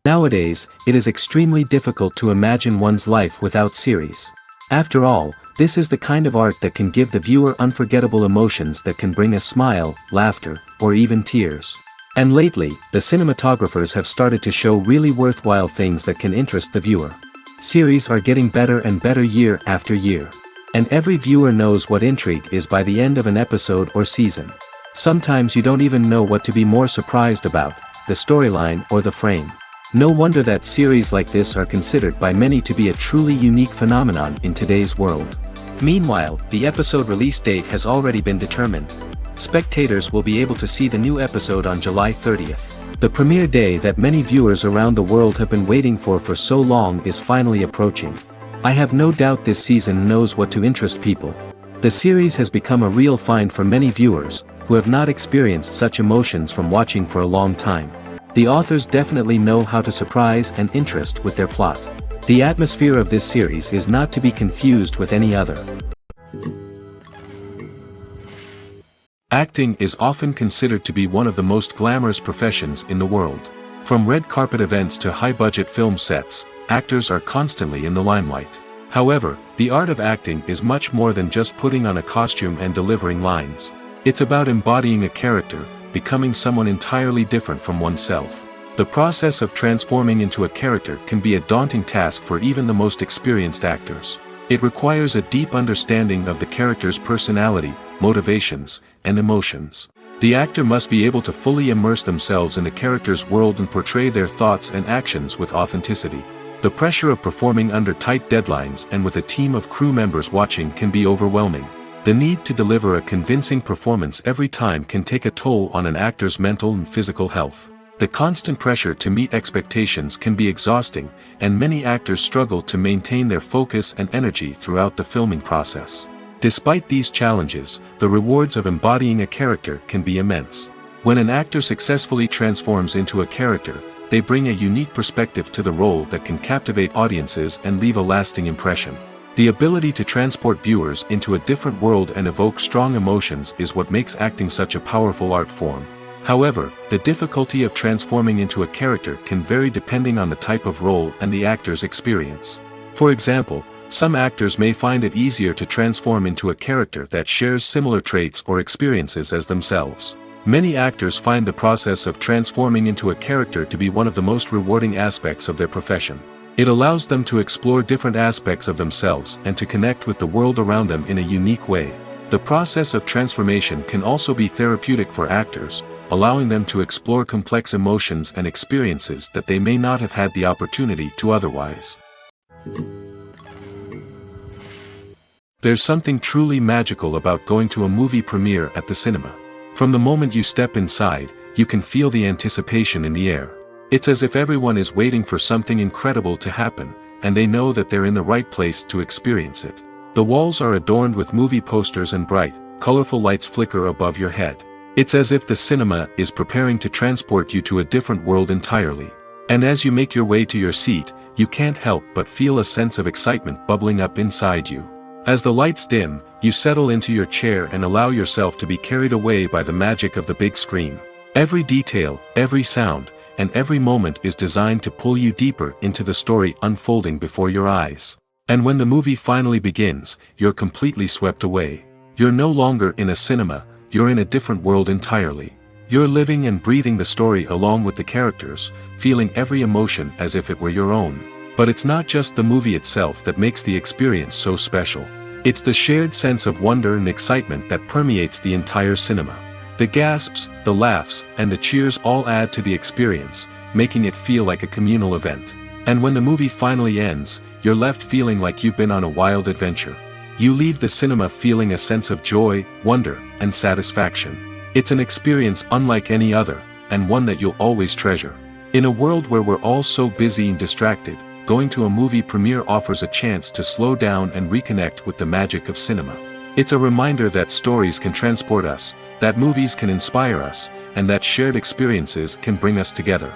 Nowadays, it is extremely difficult to imagine one's life without series. After all, this is the kind of art that can give the viewer unforgettable emotions that can bring a smile, laughter, or even tears. And lately, the cinematographers have started to show really worthwhile things that can interest the viewer. Series are getting better and better year after year. And every viewer knows what intrigue is by the end of an episode or season. Sometimes you don't even know what to be more surprised about, the storyline or the frame. No wonder that series like this are considered by many to be a truly unique phenomenon in today's world. Meanwhile, the episode release date has already been determined. Spectators will be able to see the new episode on July 30th. The premiere day that many viewers around the world have been waiting for so long is finally approaching. I have no doubt this season knows what to interest people. The series has become a real find for many viewers, who have not experienced such emotions from watching for a long time. The authors definitely know how to surprise and interest with their plot. The atmosphere of this series is not to be confused with any other. Acting is often considered to be one of the most glamorous professions in the world. From red carpet events to high-budget film sets, actors are constantly in the limelight. However, the art of acting is much more than just putting on a costume and delivering lines. It's about embodying a character, becoming someone entirely different from oneself. The process of transforming into a character can be a daunting task for even the most experienced actors. It requires a deep understanding of the character's personality, motivations, and emotions. The actor must be able to fully immerse themselves in the character's world and portray their thoughts and actions with authenticity. The pressure of performing under tight deadlines and with a team of crew members watching can be overwhelming. The need to deliver a convincing performance every time can take a toll on an actor's mental and physical health. The constant pressure to meet expectations can be exhausting, and many actors struggle to maintain their focus and energy throughout the filming process. Despite these challenges, the rewards of embodying a character can be immense. When an actor successfully transforms into a character, they bring a unique perspective to the role that can captivate audiences and leave a lasting impression. The ability to transport viewers into a different world and evoke strong emotions is what makes acting such a powerful art form. However, the difficulty of transforming into a character can vary depending on the type of role and the actor's experience. For example, some actors may find it easier to transform into a character that shares similar traits or experiences as themselves. Many actors find the process of transforming into a character to be one of the most rewarding aspects of their profession. It allows them to explore different aspects of themselves and to connect with the world around them in a unique way. The process of transformation can also be therapeutic for actors, allowing them to explore complex emotions and experiences that they may not have had the opportunity to otherwise. There's something truly magical about going to a movie premiere at the cinema. From the moment you step inside, you can feel the anticipation in the air. It's as if everyone is waiting for something incredible to happen, and they know that they're in the right place to experience it. The walls are adorned with movie posters and bright, colorful lights flicker above your head. It's as if the cinema is preparing to transport you to a different world entirely. And as you make your way to your seat, you can't help but feel a sense of excitement bubbling up inside you. As the lights dim, you settle into your chair and allow yourself to be carried away by the magic of the big screen. Every detail, every sound, and every moment is designed to pull you deeper into the story unfolding before your eyes. And when the movie finally begins, you're completely swept away. You're no longer in a cinema, you're in a different world entirely. You're living and breathing the story along with the characters, feeling every emotion as if it were your own. But it's not just the movie itself that makes the experience so special. It's the shared sense of wonder and excitement that permeates the entire cinema. The gasps, the laughs, and the cheers all add to the experience, making it feel like a communal event. And when the movie finally ends, you're left feeling like you've been on a wild adventure. You leave the cinema feeling a sense of joy, wonder, and satisfaction. It's an experience unlike any other, and one that you'll always treasure. In a world where we're all so busy and distracted, going to a movie premiere offers a chance to slow down and reconnect with the magic of cinema. It's a reminder that stories can transport us, that movies can inspire us, and that shared experiences can bring us together.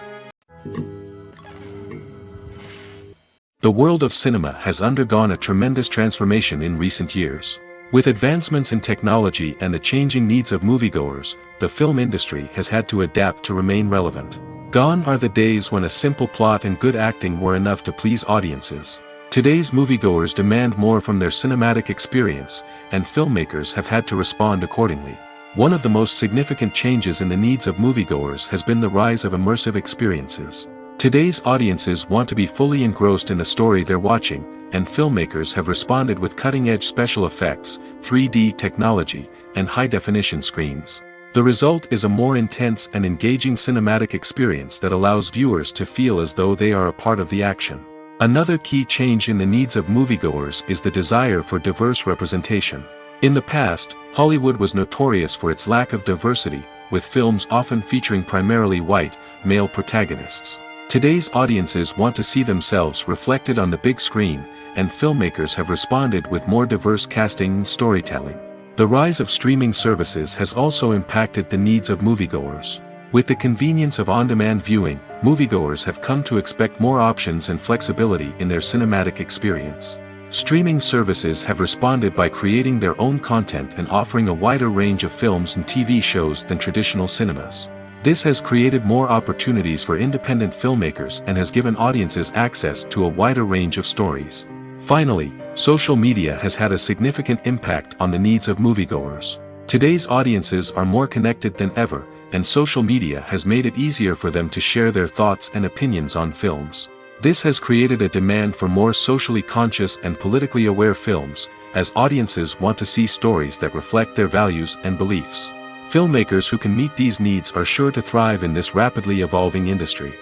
The world of cinema has undergone a tremendous transformation in recent years. With advancements in technology and the changing needs of moviegoers, the film industry has had to adapt to remain relevant. Gone are the days when a simple plot and good acting were enough to please audiences. Today's moviegoers demand more from their cinematic experience, and filmmakers have had to respond accordingly. One of the most significant changes in the needs of moviegoers has been the rise of immersive experiences. Today's audiences want to be fully engrossed in the story they're watching, and filmmakers have responded with cutting-edge special effects, 3D technology, and high-definition screens. The result is a more intense and engaging cinematic experience that allows viewers to feel as though they are a part of the action. Another key change in the needs of moviegoers is the desire for diverse representation. In the past, Hollywood was notorious for its lack of diversity, with films often featuring primarily white, male protagonists. Today's audiences want to see themselves reflected on the big screen, and filmmakers have responded with more diverse casting and storytelling. The rise of streaming services has also impacted the needs of moviegoers. With the convenience of on-demand viewing, moviegoers have come to expect more options and flexibility in their cinematic experience. Streaming services have responded by creating their own content and offering a wider range of films and TV shows than traditional cinemas. This has created more opportunities for independent filmmakers and has given audiences access to a wider range of stories. Finally, social media has had a significant impact on the needs of moviegoers. Today's audiences are more connected than ever, and social media has made it easier for them to share their thoughts and opinions on films. This has created a demand for more socially conscious and politically aware films, as audiences want to see stories that reflect their values and beliefs. Filmmakers who can meet these needs are sure to thrive in this rapidly evolving industry.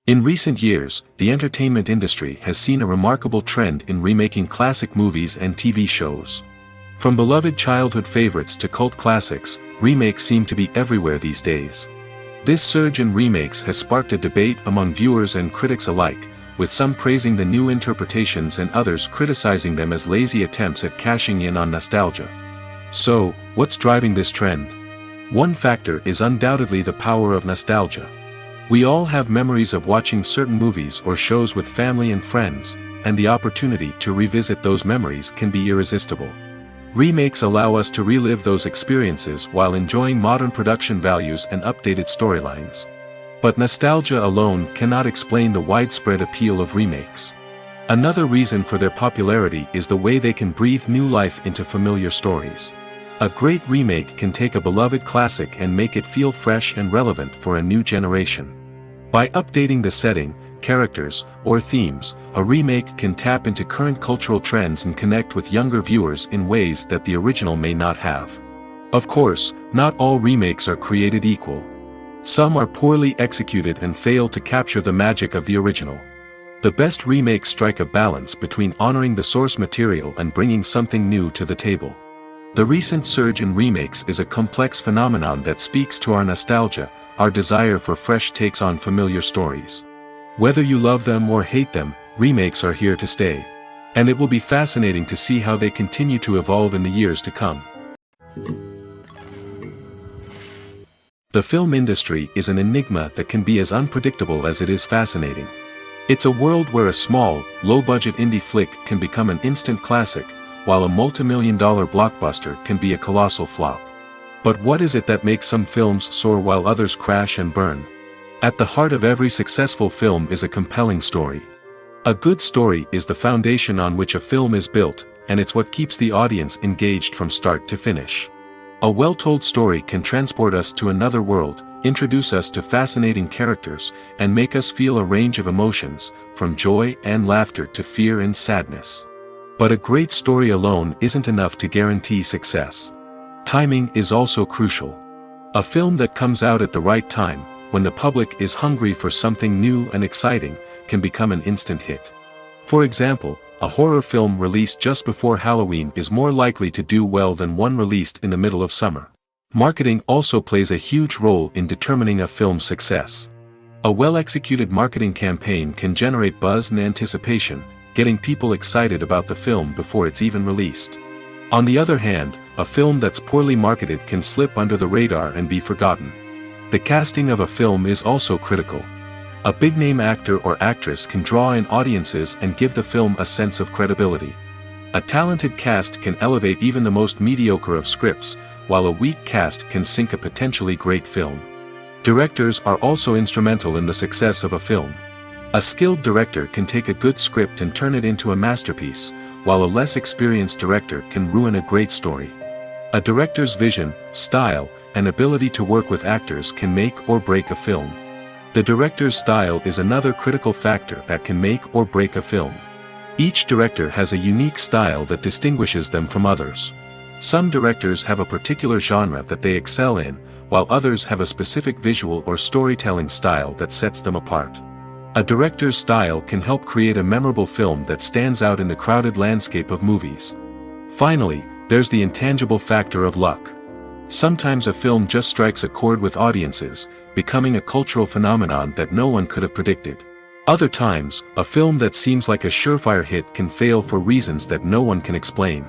In recent years, the entertainment industry has seen a remarkable trend in remaking classic movies and TV shows. From beloved childhood favorites to cult classics, remakes seem to be everywhere these days. This surge in remakes has sparked a debate among viewers and critics alike, with some praising the new interpretations and others criticizing them as lazy attempts at cashing in on nostalgia. So, what's driving this trend? One factor is undoubtedly the power of nostalgia. We all have memories of watching certain movies or shows with family and friends, and the opportunity to revisit those memories can be irresistible. Remakes allow us to relive those experiences while enjoying modern production values and updated storylines. But nostalgia alone cannot explain the widespread appeal of remakes. Another reason for their popularity is the way they can breathe new life into familiar stories. A great remake can take a beloved classic and make it feel fresh and relevant for a new generation. By updating the setting, characters, or themes, a remake can tap into current cultural trends and connect with younger viewers in ways that the original may not have. Of course, not all remakes are created equal. Some are poorly executed and fail to capture the magic of the original. The best remakes strike a balance between honoring the source material and bringing something new to the table. The recent surge in remakes is a complex phenomenon that speaks to our nostalgia, our desire for fresh takes on familiar stories. Whether you love them or hate them, remakes are here to stay. And it will be fascinating to see how they continue to evolve in the years to come. The film industry is an enigma that can be as unpredictable as it is fascinating. It's a world where a small, low-budget indie flick can become an instant classic, while a multi-million-dollar blockbuster can be a colossal flop. But what is it that makes some films soar while others crash and burn? At the heart of every successful film is a compelling story. A good story is the foundation on which a film is built, and it's what keeps the audience engaged from start to finish. A well-told story can transport us to another world, introduce us to fascinating characters, and make us feel a range of emotions, from joy and laughter to fear and sadness. But a great story alone isn't enough to guarantee success. Timing is also crucial. A film that comes out at the right time, when the public is hungry for something new and exciting, can become an instant hit. For example, a horror film released just before Halloween is more likely to do well than one released in the middle of summer. Marketing also plays a huge role in determining a film's success. A well-executed marketing campaign can generate buzz and anticipation, getting people excited about the film before it's even released. On the other hand, a film that's poorly marketed can slip under the radar and be forgotten. The casting of a film is also critical. A big-name actor or actress can draw in audiences and give the film a sense of credibility. A talented cast can elevate even the most mediocre of scripts, while a weak cast can sink a potentially great film. Directors are also instrumental in the success of a film. A skilled director can take a good script and turn it into a masterpiece, while a less experienced director can ruin a great story. A director's vision, style, and ability to work with actors can make or break a film. The director's style is another critical factor that can make or break a film. Each director has a unique style that distinguishes them from others. Some directors have a particular genre that they excel in, while others have a specific visual or storytelling style that sets them apart. A director's style can help create a memorable film that stands out in the crowded landscape of movies. Finally, there's the intangible factor of luck. Sometimes a film just strikes a chord with audiences, becoming a cultural phenomenon that no one could have predicted. Other times, a film that seems like a surefire hit can fail for reasons that no one can explain.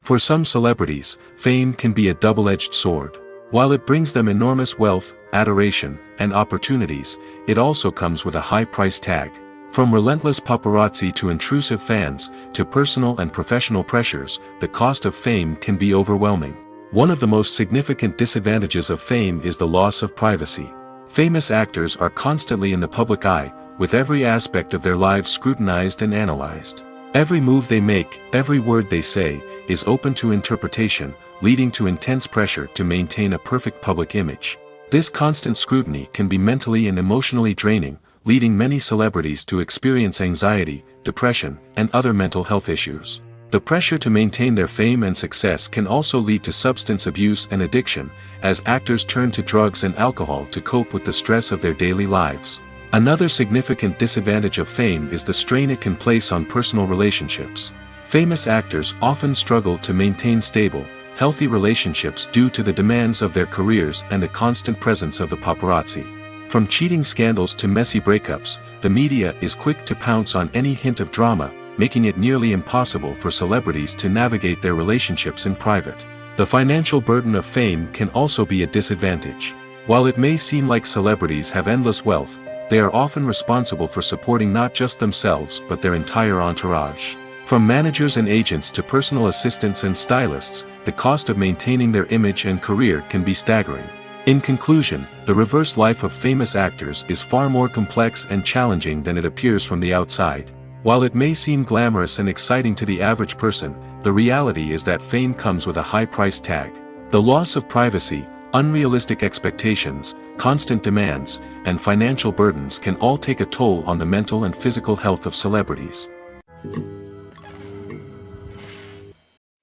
For some celebrities, fame can be a double-edged sword. While it brings them enormous wealth, adoration, and opportunities, it also comes with a high price tag. From relentless paparazzi to intrusive fans, to personal and professional pressures, the cost of fame can be overwhelming. One of the most significant disadvantages of fame is the loss of privacy. Famous actors are constantly in the public eye, with every aspect of their lives scrutinized and analyzed. Every move they make, every word they say, is open to interpretation, leading to intense pressure to maintain a perfect public image. This constant scrutiny can be mentally and emotionally draining, leading many celebrities to experience anxiety, depression, and other mental health issues. The pressure to maintain their fame and success can also lead to substance abuse and addiction, as actors turn to drugs and alcohol to cope with the stress of their daily lives. Another significant disadvantage of fame is the strain it can place on personal relationships. Famous actors often struggle to maintain stable, healthy relationships due to the demands of their careers and the constant presence of the paparazzi. From cheating scandals to messy breakups, the media is quick to pounce on any hint of drama, making it nearly impossible for celebrities to navigate their relationships in private. The financial burden of fame can also be a disadvantage. While it may seem like celebrities have endless wealth, they are often responsible for supporting not just themselves but their entire entourage. From managers and agents to personal assistants and stylists, the cost of maintaining their image and career can be staggering. In conclusion, the reverse life of famous actors is far more complex and challenging than it appears from the outside. While it may seem glamorous and exciting to the average person, the reality is that fame comes with a high price tag. The loss of privacy, unrealistic expectations, constant demands, and financial burdens can all take a toll on the mental and physical health of celebrities.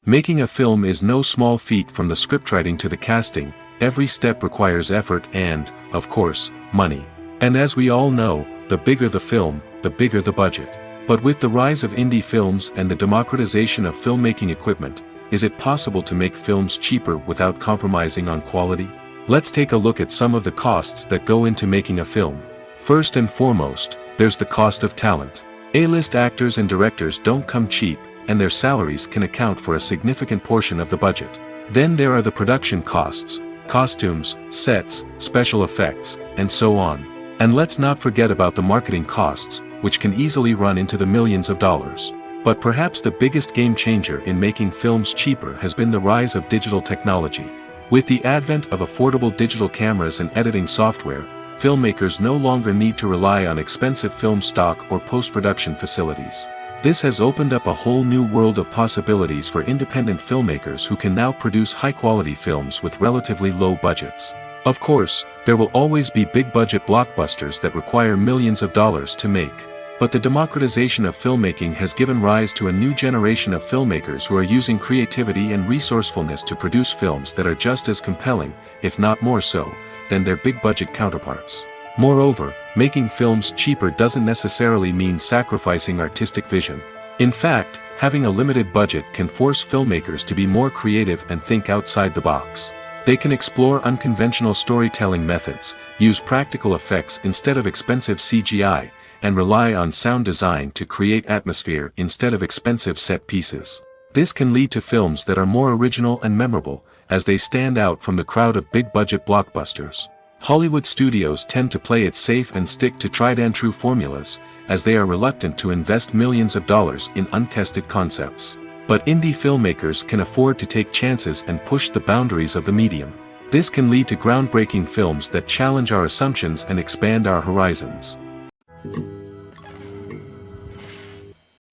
Making a film is no small feat. From the scriptwriting to the casting, every step requires effort and, of course, money. And as we all know, the bigger the film, the bigger the budget. But with the rise of indie films and the democratization of filmmaking equipment, is it possible to make films cheaper without compromising on quality? Let's take a look at some of the costs that go into making a film. First and foremost, there's the cost of talent. A-list actors and directors don't come cheap, and their salaries can account for a significant portion of the budget. Then there are the production costs, costumes, sets, special effects, and so on. And let's not forget about the marketing costs, which can easily run into the millions of dollars. But perhaps the biggest game changer in making films cheaper has been the rise of digital technology. With the advent of affordable digital cameras and editing software, filmmakers no longer need to rely on expensive film stock or post-production facilities. This has opened up a whole new world of possibilities for independent filmmakers who can now produce high-quality films with relatively low budgets. Of course, there will always be big-budget blockbusters that require millions of dollars to make. But the democratization of filmmaking has given rise to a new generation of filmmakers who are using creativity and resourcefulness to produce films that are just as compelling, if not more so, than their big-budget counterparts. Moreover, making films cheaper doesn't necessarily mean sacrificing artistic vision. In fact, having a limited budget can force filmmakers to be more creative and think outside the box. They can explore unconventional storytelling methods, use practical effects instead of expensive CGI, and rely on sound design to create atmosphere instead of expensive set pieces. This can lead to films that are more original and memorable, as they stand out from the crowd of big-budget blockbusters. Hollywood studios tend to play it safe and stick to tried-and-true formulas, as they are reluctant to invest millions of dollars in untested concepts. But indie filmmakers can afford to take chances and push the boundaries of the medium. This can lead to groundbreaking films that challenge our assumptions and expand our horizons.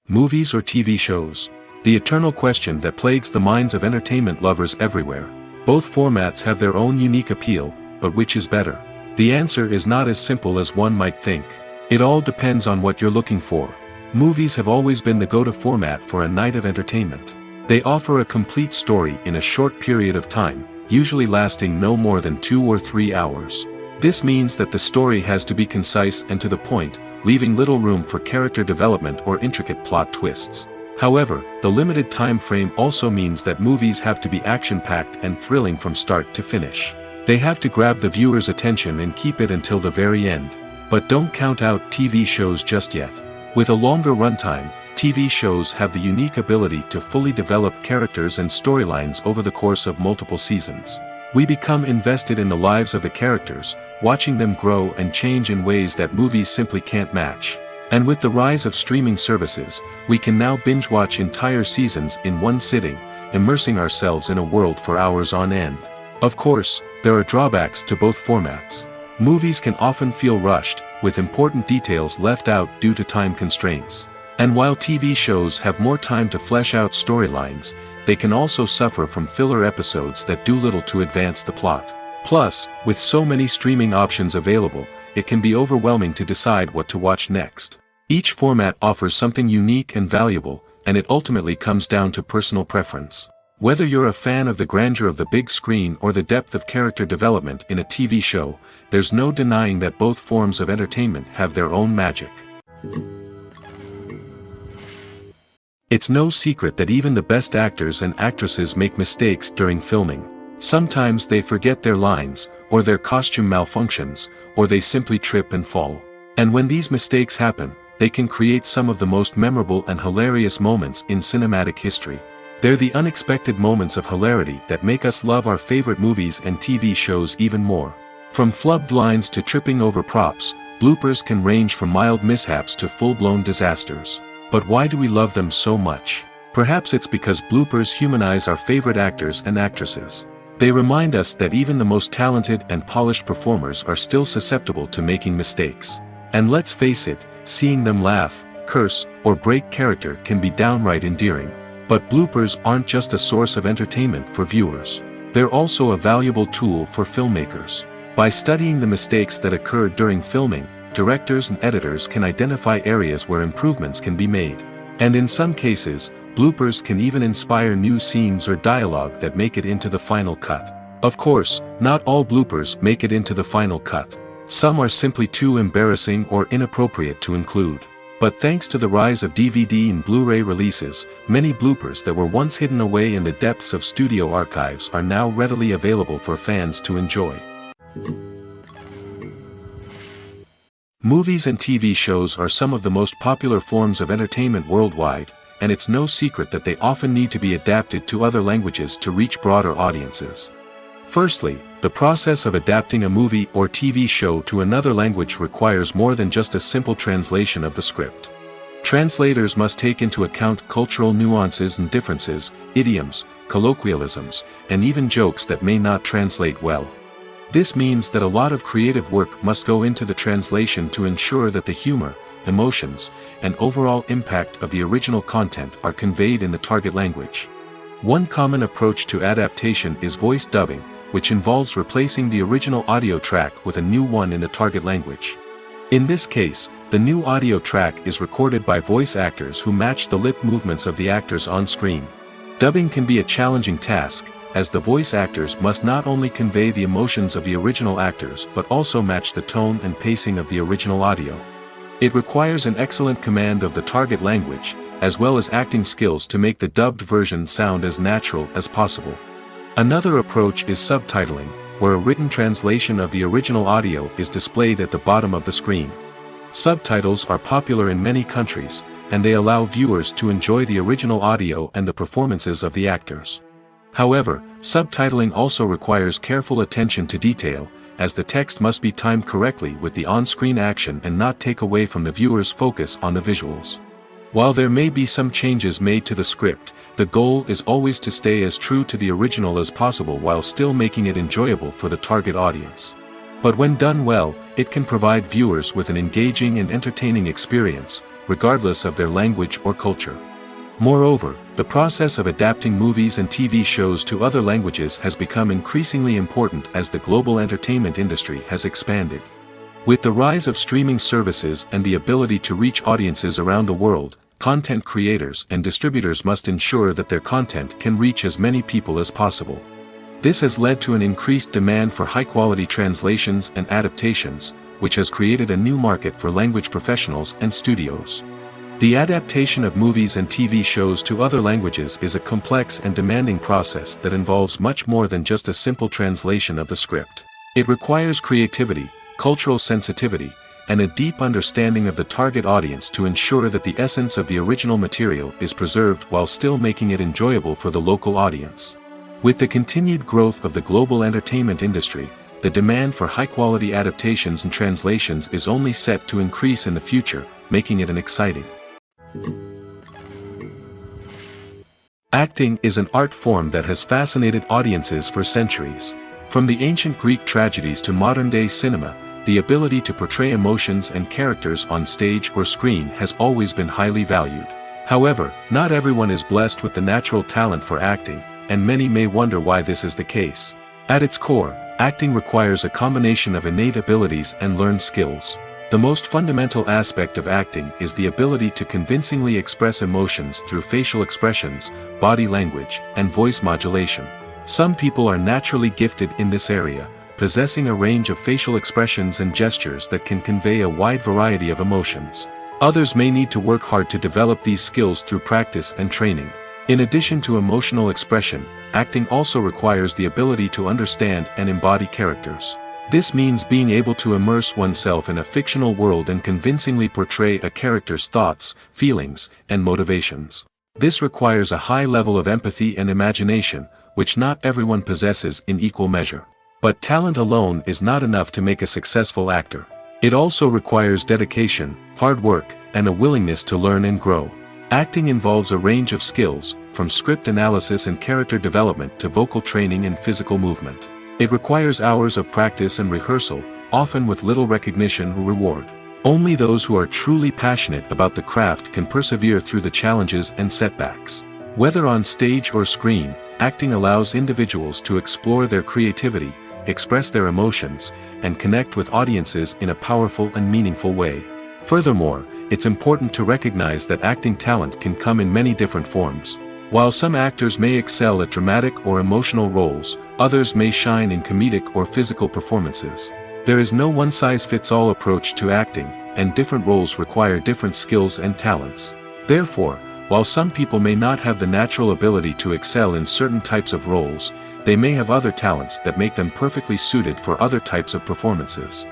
Movies or TV shows? The eternal question that plagues the minds of entertainment lovers everywhere. Both formats have their own unique appeal, but which is better? The answer is not as simple as one might think. It all depends on what you're looking for. Movies have always been the go-to format for a night of entertainment. They offer a complete story in a short period of time, usually lasting no more than 2 or 3 hours. This means that the story has to be concise and to the point, leaving little room for character development or intricate plot twists. However, the limited time frame also means that movies have to be action-packed and thrilling from start to finish. They have to grab the viewer's attention and keep it until the very end. But don't count out TV shows just yet. With a longer runtime, TV shows have the unique ability to fully develop characters and storylines over the course of multiple seasons. We become invested in the lives of the characters, watching them grow and change in ways that movies simply can't match. And with the rise of streaming services, we can now binge-watch entire seasons in one sitting, immersing ourselves in a world for hours on end. Of course, there are drawbacks to both formats. Movies can often feel rushed, with important details left out due to time constraints. And while TV shows have more time to flesh out storylines, they can also suffer from filler episodes that do little to advance the plot. Plus, with so many streaming options available, it can be overwhelming to decide what to watch next. Each format offers something unique and valuable, and it ultimately comes down to personal preference. Whether you're a fan of the grandeur of the big screen or the depth of character development in a TV show, there's no denying that both forms of entertainment have their own magic. It's no secret that even the best actors and actresses make mistakes during filming. Sometimes they forget their lines, or their costume malfunctions, or they simply trip and fall. And when these mistakes happen, they can create some of the most memorable and hilarious moments in cinematic history. They're the unexpected moments of hilarity that make us love our favorite movies and TV shows even more. From flubbed lines to tripping over props, bloopers can range from mild mishaps to full-blown disasters. But why do we love them so much? Perhaps it's because bloopers humanize our favorite actors and actresses. They remind us that even the most talented and polished performers are still susceptible to making mistakes. And let's face it, seeing them laugh, curse, or break character can be downright endearing. But bloopers aren't just a source of entertainment for viewers. They're also a valuable tool for filmmakers. By studying the mistakes that occur during filming, directors and editors can identify areas where improvements can be made. And in some cases, bloopers can even inspire new scenes or dialogue that make it into the final cut. Of course, not all bloopers make it into the final cut. Some are simply too embarrassing or inappropriate to include. But thanks to the rise of DVD and Blu-ray releases, many bloopers that were once hidden away in the depths of studio archives are now readily available for fans to enjoy. Movies and TV shows are some of the most popular forms of entertainment worldwide, and it's no secret that they often need to be adapted to other languages to reach broader audiences. Firstly, the process of adapting a movie or TV show to another language requires more than just a simple translation of the script. Translators must take into account cultural nuances and differences, idioms, colloquialisms, and even jokes that may not translate well. This means that a lot of creative work must go into the translation to ensure that the humor, emotions, and overall impact of the original content are conveyed in the target language. One common approach to adaptation is voice dubbing, which involves replacing the original audio track with a new one in the target language. In this case, the new audio track is recorded by voice actors who match the lip movements of the actors on screen. Dubbing can be a challenging task, as the voice actors must not only convey the emotions of the original actors but also match the tone and pacing of the original audio. It requires an excellent command of the target language, as well as acting skills to make the dubbed version sound as natural as possible. Another approach is subtitling, where a written translation of the original audio is displayed at the bottom of the screen. Subtitles are popular in many countries, and they allow viewers to enjoy the original audio and the performances of the actors. However, subtitling also requires careful attention to detail, as the text must be timed correctly with the on-screen action and not take away from the viewer's focus on the visuals. While there may be some changes made to the script, the goal is always to stay as true to the original as possible while still making it enjoyable for the target audience. But when done well, it can provide viewers with an engaging and entertaining experience, regardless of their language or culture. Moreover, the process of adapting movies and TV shows to other languages has become increasingly important as the global entertainment industry has expanded. With the rise of streaming services and the ability to reach audiences around the world, content creators and distributors must ensure that their content can reach as many people as possible. This has led to an increased demand for high-quality translations and adaptations, which has created a new market for language professionals and studios. The adaptation of movies and TV shows to other languages is a complex and demanding process that involves much more than just a simple translation of the script. It requires creativity, cultural sensitivity, and a deep understanding of the target audience to ensure that the essence of the original material is preserved while still making it enjoyable for the local audience. With the continued growth of the global entertainment industry, the demand for high-quality adaptations and translations is only set to increase in the future, making it an exciting. Acting is an art form that has fascinated audiences for centuries. From the ancient Greek tragedies to modern-day cinema, the ability to portray emotions and characters on stage or screen has always been highly valued. However, not everyone is blessed with the natural talent for acting, and many may wonder why this is the case. At its core, acting requires a combination of innate abilities and learned skills. The most fundamental aspect of acting is the ability to convincingly express emotions through facial expressions, body language, and voice modulation. Some people are naturally gifted in this area, possessing a range of facial expressions and gestures that can convey a wide variety of emotions. Others may need to work hard to develop these skills through practice and training. In addition to emotional expression, acting also requires the ability to understand and embody characters. This means being able to immerse oneself in a fictional world and convincingly portray a character's thoughts, feelings, and motivations. This requires a high level of empathy and imagination, which not everyone possesses in equal measure. But talent alone is not enough to make a successful actor. It also requires dedication, hard work, and a willingness to learn and grow. Acting involves a range of skills, from script analysis and character development to vocal training and physical movement. It requires hours of practice and rehearsal, often with little recognition or reward. Only those who are truly passionate about the craft can persevere through the challenges and setbacks. Whether on stage or screen, acting allows individuals to explore their creativity, express their emotions, and connect with audiences in a powerful and meaningful way. Furthermore, it's important to recognize that acting talent can come in many different forms. While some actors may excel at dramatic or emotional roles, others may shine in comedic or physical performances. There is no one-size-fits-all approach to acting, and different roles require different skills and talents. Therefore, while some people may not have the natural ability to excel in certain types of roles, they may have other talents that make them perfectly suited for other types of performances.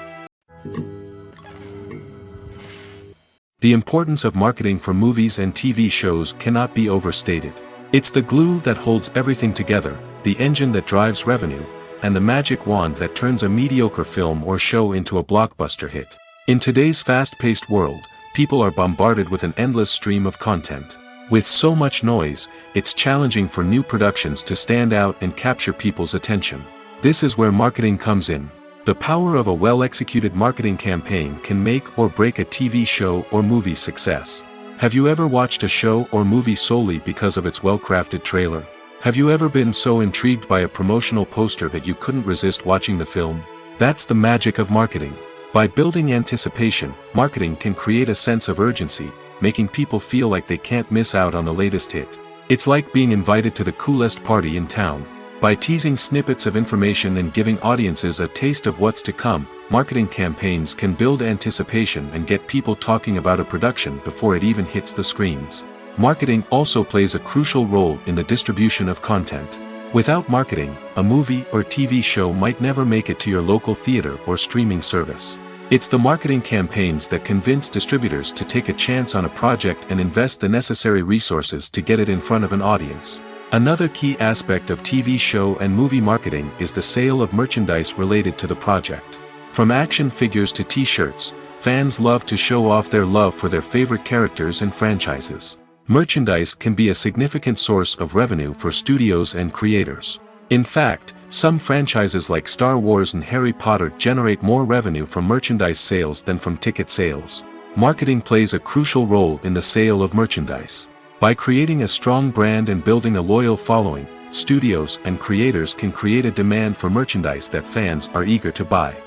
The importance of marketing for movies and TV shows cannot be overstated. It's the glue that holds everything together, the engine that drives revenue, and the magic wand that turns a mediocre film or show into a blockbuster hit. In today's fast-paced world, people are bombarded with an endless stream of content. With so much noise, it's challenging for new productions to stand out and capture people's attention. This is where marketing comes in. The power of a well-executed marketing campaign can make or break a TV show or movie's success. Have you ever watched a show or movie solely because of its well-crafted trailer? Have you ever been so intrigued by a promotional poster that you couldn't resist watching the film? That's the magic of marketing. By building anticipation, marketing can create a sense of urgency, making people feel like they can't miss out on the latest hit. It's like being invited to the coolest party in town. By teasing snippets of information and giving audiences a taste of what's to come, marketing campaigns can build anticipation and get people talking about a production before it even hits the screens. Marketing also plays a crucial role in the distribution of content. Without marketing, a movie or TV show might never make it to your local theater or streaming service. It's the marketing campaigns that convince distributors to take a chance on a project and invest the necessary resources to get it in front of an audience. Another key aspect of TV show and movie marketing is the sale of merchandise related to the project. From action figures to t-shirts, fans love to show off their love for their favorite characters and franchises. Merchandise can be a significant source of revenue for studios and creators. In fact, some franchises like Star Wars and Harry Potter generate more revenue from merchandise sales than from ticket sales. Marketing plays a crucial role in the sale of merchandise. By creating a strong brand and building a loyal following, studios and creators can create a demand for merchandise that fans are eager to buy.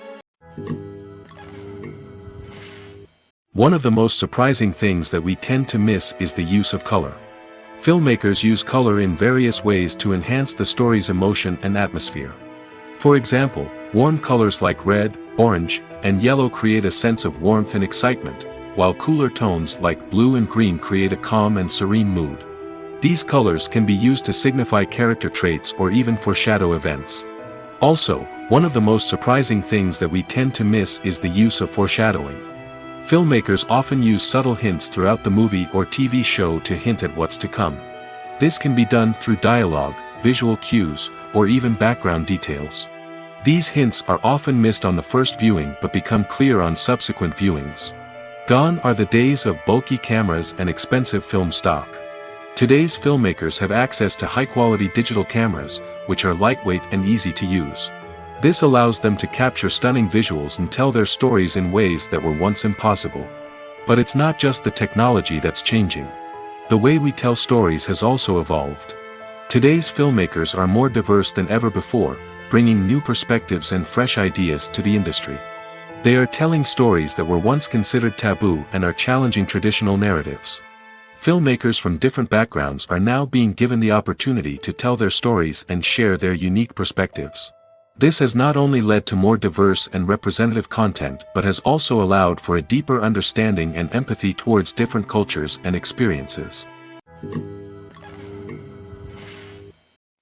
One of the most surprising things that we tend to miss is the use of color. Filmmakers use color in various ways to enhance the story's emotion and atmosphere. For example, warm colors like red, orange, and yellow create a sense of warmth and excitement, while cooler tones like blue and green create a calm and serene mood. These colors can be used to signify character traits or even foreshadow events. Also, one of the most surprising things that we tend to miss is the use of foreshadowing. Filmmakers often use subtle hints throughout the movie or TV show to hint at what's to come. This can be done through dialogue, visual cues, or even background details. These hints are often missed on the first viewing but become clear on subsequent viewings. Gone are the days of bulky cameras and expensive film stock. Today's filmmakers have access to high-quality digital cameras, which are lightweight and easy to use. This allows them to capture stunning visuals and tell their stories in ways that were once impossible. But it's not just the technology that's changing. The way we tell stories has also evolved. Today's filmmakers are more diverse than ever before, bringing new perspectives and fresh ideas to the industry. They are telling stories that were once considered taboo and are challenging traditional narratives. Filmmakers from different backgrounds are now being given the opportunity to tell their stories and share their unique perspectives. This has not only led to more diverse and representative content but has also allowed for a deeper understanding and empathy towards different cultures and experiences.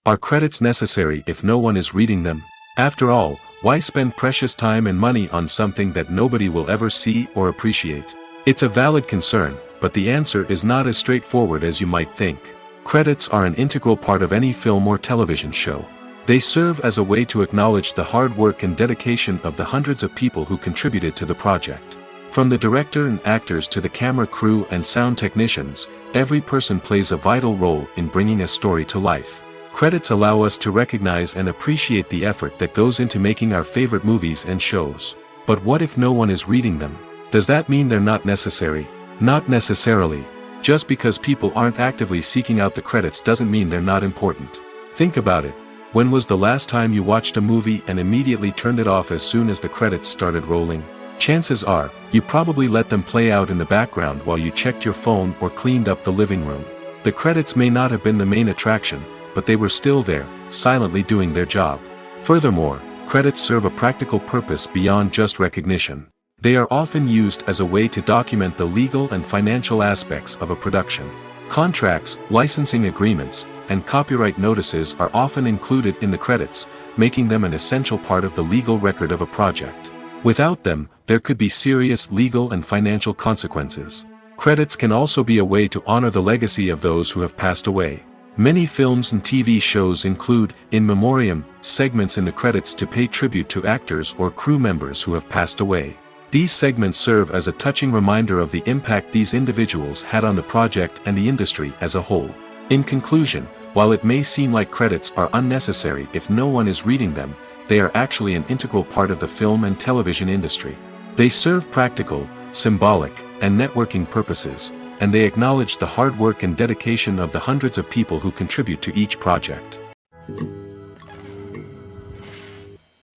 Are credits necessary if no one is reading them? After all, why spend precious time and money on something that nobody will ever see or appreciate? It's a valid concern, but the answer is not as straightforward as you might think. Credits are an integral part of any film or television show. They serve as a way to acknowledge the hard work and dedication of the hundreds of people who contributed to the project. From the director and actors to the camera crew and sound technicians, every person plays a vital role in bringing a story to life. Credits allow us to recognize and appreciate the effort that goes into making our favorite movies and shows. But what if no one is reading them? Does that mean they're not necessary? Not necessarily. Just because people aren't actively seeking out the credits doesn't mean they're not important. Think about it. When was the last time you watched a movie and immediately turned it off as soon as the credits started rolling? Chances are, you probably let them play out in the background while you checked your phone or cleaned up the living room. The credits may not have been the main attraction, but they were still there, silently doing their job. Furthermore, credits serve a practical purpose beyond just recognition. They are often used as a way to document the legal and financial aspects of a production. Contracts, licensing agreements, and copyright notices are often included in the credits, making them an essential part of the legal record of a project. Without them, there could be serious legal and financial consequences. Credits can also be a way to honor the legacy of those who have passed away. Many films and TV shows include, in memoriam, segments in the credits to pay tribute to actors or crew members who have passed away. These segments serve as a touching reminder of the impact these individuals had on the project and the industry as a whole. In conclusion, while it may seem like credits are unnecessary if no one is reading them, they are actually an integral part of the film and television industry. They serve practical, symbolic, and networking purposes, and they acknowledge the hard work and dedication of the hundreds of people who contribute to each project.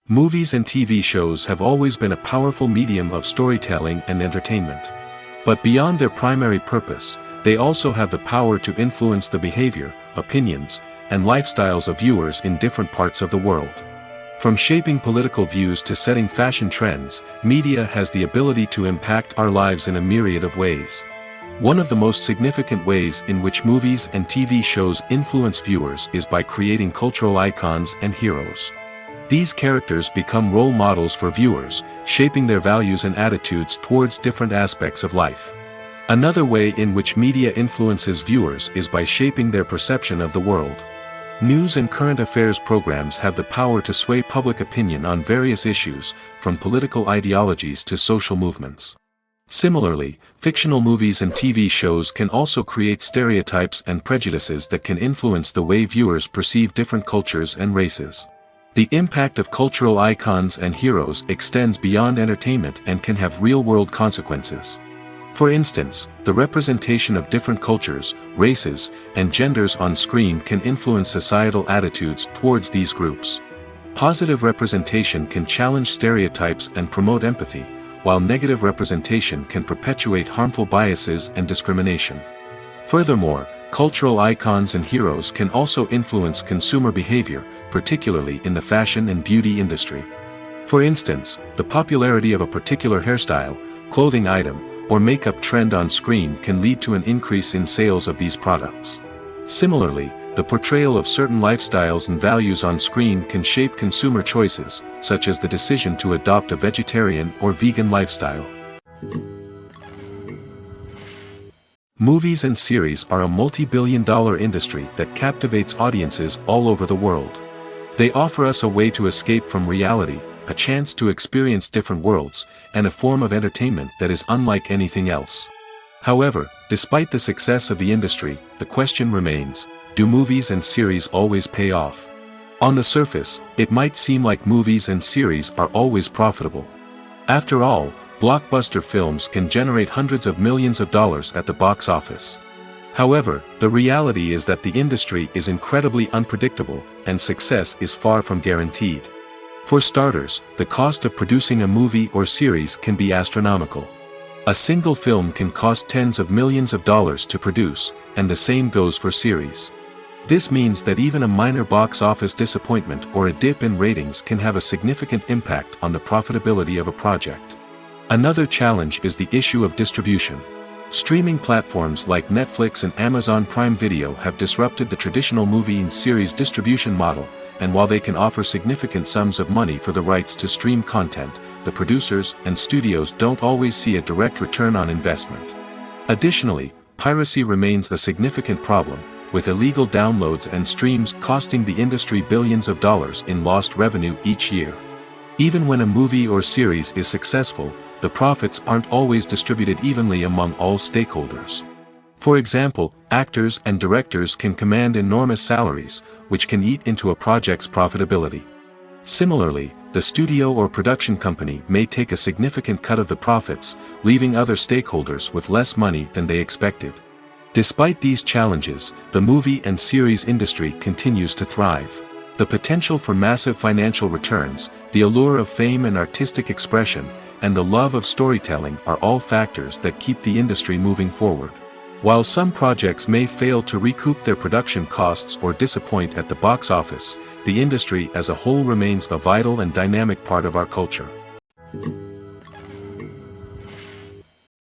Movies and TV shows have always been a powerful medium of storytelling and entertainment. But beyond their primary purpose, they also have the power to influence the behavior, opinions, and lifestyles of viewers in different parts of the world. From shaping political views to setting fashion trends, media has the ability to impact our lives in a myriad of ways. One of the most significant ways in which movies and TV shows influence viewers is by creating cultural icons and heroes. These characters become role models for viewers, shaping their values and attitudes towards different aspects of life. Another way in which media influences viewers is by shaping their perception of the world. News and current affairs programs have the power to sway public opinion on various issues, from political ideologies to social movements. Similarly, fictional movies and TV shows can also create stereotypes and prejudices that can influence the way viewers perceive different cultures and races. The impact of cultural icons and heroes extends beyond entertainment and can have real-world consequences. For instance, the representation of different cultures, races, and genders on screen can influence societal attitudes towards these groups. Positive representation can challenge stereotypes and promote empathy, while negative representation can perpetuate harmful biases and discrimination. Furthermore, cultural icons and heroes can also influence consumer behavior, particularly in the fashion and beauty industry. For instance, the popularity of a particular hairstyle, clothing item, or makeup trend on screen can lead to an increase in sales of these products. Similarly, the portrayal of certain lifestyles and values on screen can shape consumer choices, such as the decision to adopt a vegetarian or vegan lifestyle. Movies and series are a multi-billion-dollar industry that captivates audiences all over the world. They offer us a way to escape from reality, a chance to experience different worlds, and a form of entertainment that is unlike anything else. However, despite the success of the industry, the question remains, do movies and series always pay off? On the surface, it might seem like movies and series are always profitable. After all, blockbuster films can generate hundreds of millions of dollars at the box office. However, the reality is that the industry is incredibly unpredictable, and success is far from guaranteed. For starters, the cost of producing a movie or series can be astronomical. A single film can cost tens of millions of dollars to produce, and the same goes for series. This means that even a minor box office disappointment or a dip in ratings can have a significant impact on the profitability of a project. Another challenge is the issue of distribution. Streaming platforms like Netflix and Amazon Prime Video have disrupted the traditional movie and series distribution model, and while they can offer significant sums of money for the rights to stream content, the producers and studios don't always see a direct return on investment. Additionally, piracy remains a significant problem, with illegal downloads and streams costing the industry billions of dollars in lost revenue each year. Even when a movie or series is successful, the profits aren't always distributed evenly among all stakeholders. For example, actors and directors can command enormous salaries, which can eat into a project's profitability. Similarly, the studio or production company may take a significant cut of the profits, leaving other stakeholders with less money than they expected. Despite these challenges, the movie and series industry continues to thrive. The potential for massive financial returns, the allure of fame and artistic expression, and the love of storytelling are all factors that keep the industry moving forward. While some projects may fail to recoup their production costs or disappoint at the box office, the industry as a whole remains a vital and dynamic part of our culture.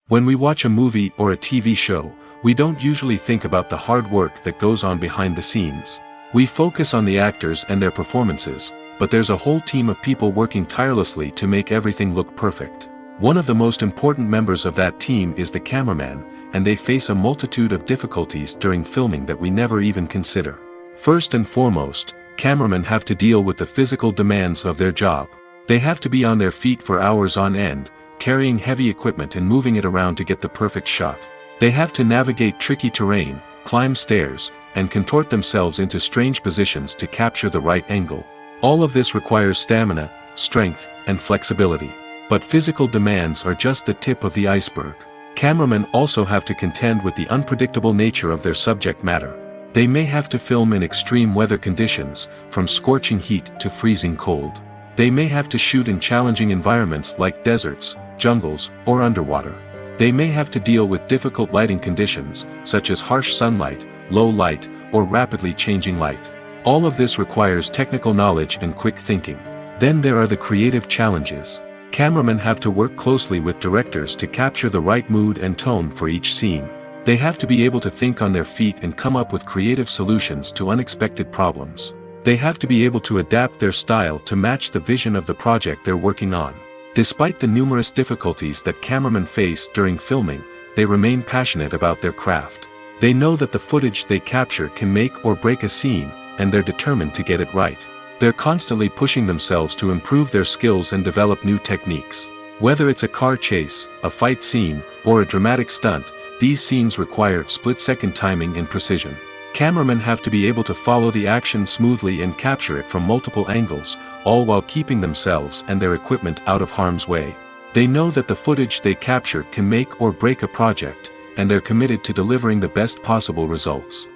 When we watch a movie or a TV show, we don't usually think about the hard work that goes on behind the scenes. We focus on the actors and their performances, but there's a whole team of people working tirelessly to make everything look perfect. One of the most important members of that team is the cameraman, and they face a multitude of difficulties during filming that we never even consider. First and foremost, cameramen have to deal with the physical demands of their job. They have to be on their feet for hours on end, carrying heavy equipment and moving it around to get the perfect shot. They have to navigate tricky terrain, climb stairs, and contort themselves into strange positions to capture the right angle. All of this requires stamina, strength, and flexibility. But physical demands are just the tip of the iceberg. Cameramen also have to contend with the unpredictable nature of their subject matter. They may have to film in extreme weather conditions, from scorching heat to freezing cold. They may have to shoot in challenging environments like deserts, jungles, or underwater. They may have to deal with difficult lighting conditions, such as harsh sunlight, low light, or rapidly changing light. All of this requires technical knowledge and quick thinking. Then there are the creative challenges. Cameramen have to work closely with directors to capture the right mood and tone for each scene. They have to be able to think on their feet and come up with creative solutions to unexpected problems. They have to be able to adapt their style to match the vision of the project they're working on. Despite the numerous difficulties that cameramen face during filming, they remain passionate about their craft. They know that the footage they capture can make or break a scene, and they're determined to get it right. They're constantly pushing themselves to improve their skills and develop new techniques. Whether it's a car chase, a fight scene, or a dramatic stunt, these scenes require split-second timing and precision. Cameramen have to be able to follow the action smoothly and capture it from multiple angles, all while keeping themselves and their equipment out of harm's way. They know that the footage they capture can make or break a project, and they're committed to delivering the best possible results.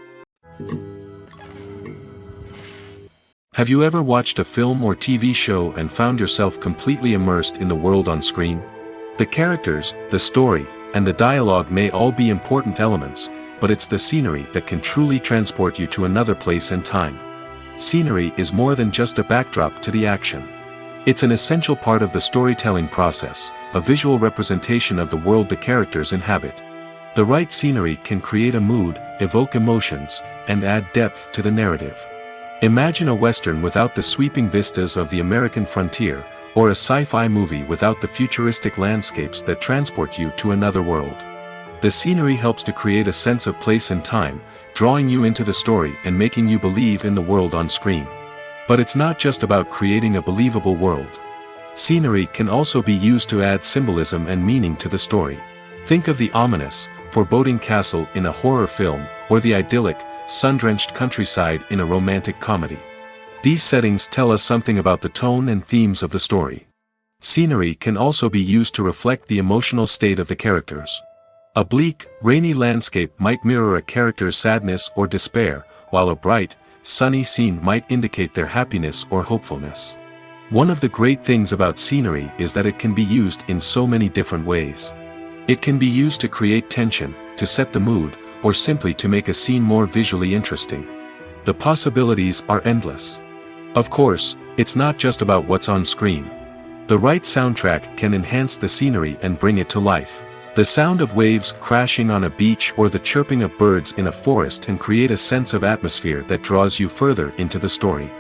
Have you ever watched a film or TV show and found yourself completely immersed in the world on screen? The characters, the story, and the dialogue may all be important elements, but it's the scenery that can truly transport you to another place and time. Scenery is more than just a backdrop to the action. It's an essential part of the storytelling process, a visual representation of the world the characters inhabit. The right scenery can create a mood, evoke emotions, and add depth to the narrative. Imagine a Western without the sweeping vistas of the American frontier, or a sci-fi movie without the futuristic landscapes that transport you to another world. The scenery helps to create a sense of place and time, drawing you into the story and making you believe in the world on screen. But it's not just about creating a believable world. Scenery can also be used to add symbolism and meaning to the story. Think of the ominous, foreboding castle in a horror film, or the idyllic, sun-drenched countryside in a romantic comedy. These settings tell us something about the tone and themes of the story. Scenery can also be used to reflect the emotional state of the characters. A bleak, rainy landscape might mirror a character's sadness or despair, while a bright, sunny scene might indicate their happiness or hopefulness. One of the great things about scenery is that it can be used in so many different ways. It can be used to create tension, to set the mood, or simply to make a scene more visually interesting. The possibilities are endless. Of course, it's not just about what's on screen. The right soundtrack can enhance the scenery and bring it to life. The sound of waves crashing on a beach or the chirping of birds in a forest can create a sense of atmosphere that draws you further into the story.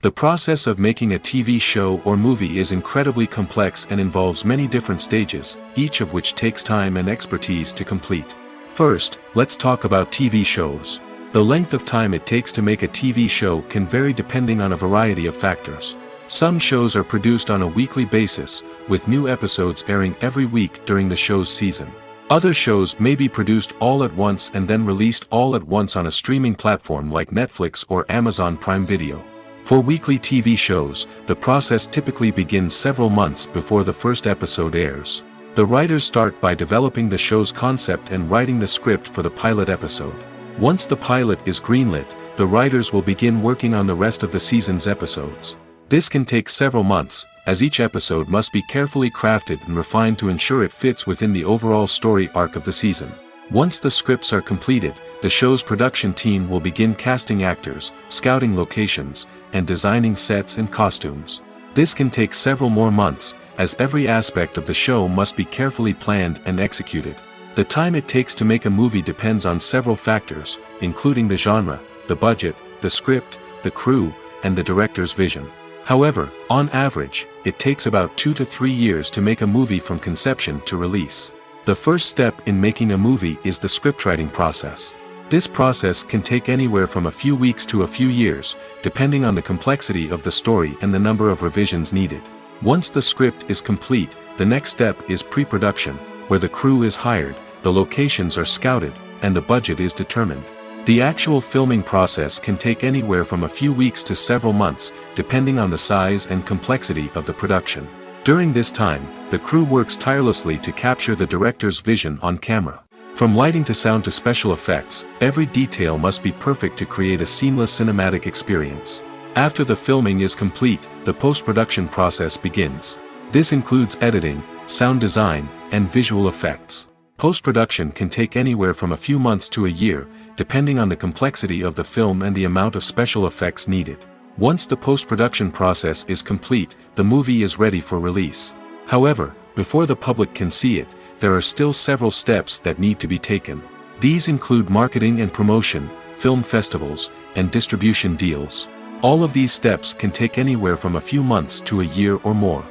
The process of making a TV show or movie is incredibly complex and involves many different stages, each of which takes time and expertise to complete. First, let's talk about TV shows. The length of time it takes to make a TV show can vary depending on a variety of factors. Some shows are produced on a weekly basis, with new episodes airing every week during the show's season. Other shows may be produced all at once and then released all at once on a streaming platform like Netflix or Amazon Prime Video. For weekly TV shows, the process typically begins several months before the first episode airs. The writers start by developing the show's concept and writing the script for the pilot episode. Once the pilot is greenlit, the writers will begin working on the rest of the season's episodes. This can take several months, as each episode must be carefully crafted and refined to ensure it fits within the overall story arc of the season. Once the scripts are completed, the show's production team will begin casting actors, scouting locations, and designing sets and costumes. This can take several more months, as every aspect of the show must be carefully planned and executed. The time it takes to make a movie depends on several factors, including the genre, the budget, the script, the crew, and the director's vision. However, on average, it takes about 2 to 3 years to make a movie from conception to release. The first step in making a movie is the scriptwriting process. This process can take anywhere from a few weeks to a few years, depending on the complexity of the story and the number of revisions needed. Once the script is complete, the next step is pre-production, where the crew is hired, the locations are scouted, and the budget is determined. The actual filming process can take anywhere from a few weeks to several months, depending on the size and complexity of the production. During this time, the crew works tirelessly to capture the director's vision on camera. From lighting to sound to special effects, every detail must be perfect to create a seamless cinematic experience. After the filming is complete, the post-production process begins. This includes editing, sound design, and visual effects. Post-production can take anywhere from a few months to a year, depending on the complexity of the film and the amount of special effects needed. Once the post-production process is complete, the movie is ready for release. However, before the public can see it, there are still several steps that need to be taken. These include marketing and promotion, film festivals, and distribution deals. All of these steps can take anywhere from a few months to a year or more.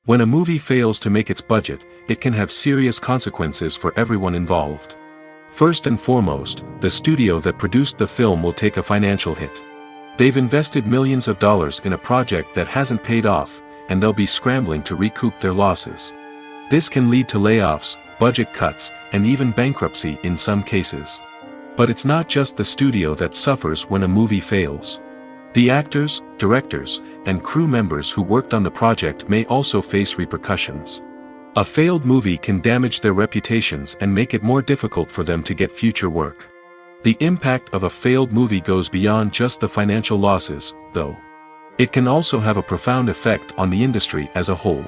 When a movie fails to make its budget, it can have serious consequences for everyone involved. First and foremost, the studio that produced the film will take a financial hit. They've invested millions of dollars in a project that hasn't paid off, and they'll be scrambling to recoup their losses. This can lead to layoffs, budget cuts, and even bankruptcy in some cases. But it's not just the studio that suffers when a movie fails. The actors, directors, and crew members who worked on the project may also face repercussions. A failed movie can damage their reputations and make it more difficult for them to get future work. The impact of a failed movie goes beyond just the financial losses, though. It can also have a profound effect on the industry as a whole.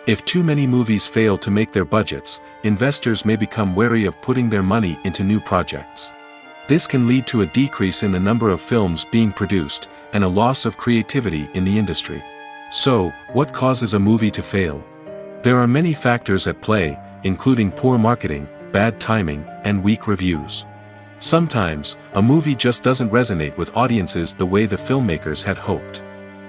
If too many movies fail to make their budgets, investors may become wary of putting their money into new projects. This can lead to a decrease in the number of films being produced, and a loss of creativity in the industry. So, what causes a movie to fail? There are many factors at play, including poor marketing, bad timing, and weak reviews. Sometimes, a movie just doesn't resonate with audiences the way the filmmakers had hoped.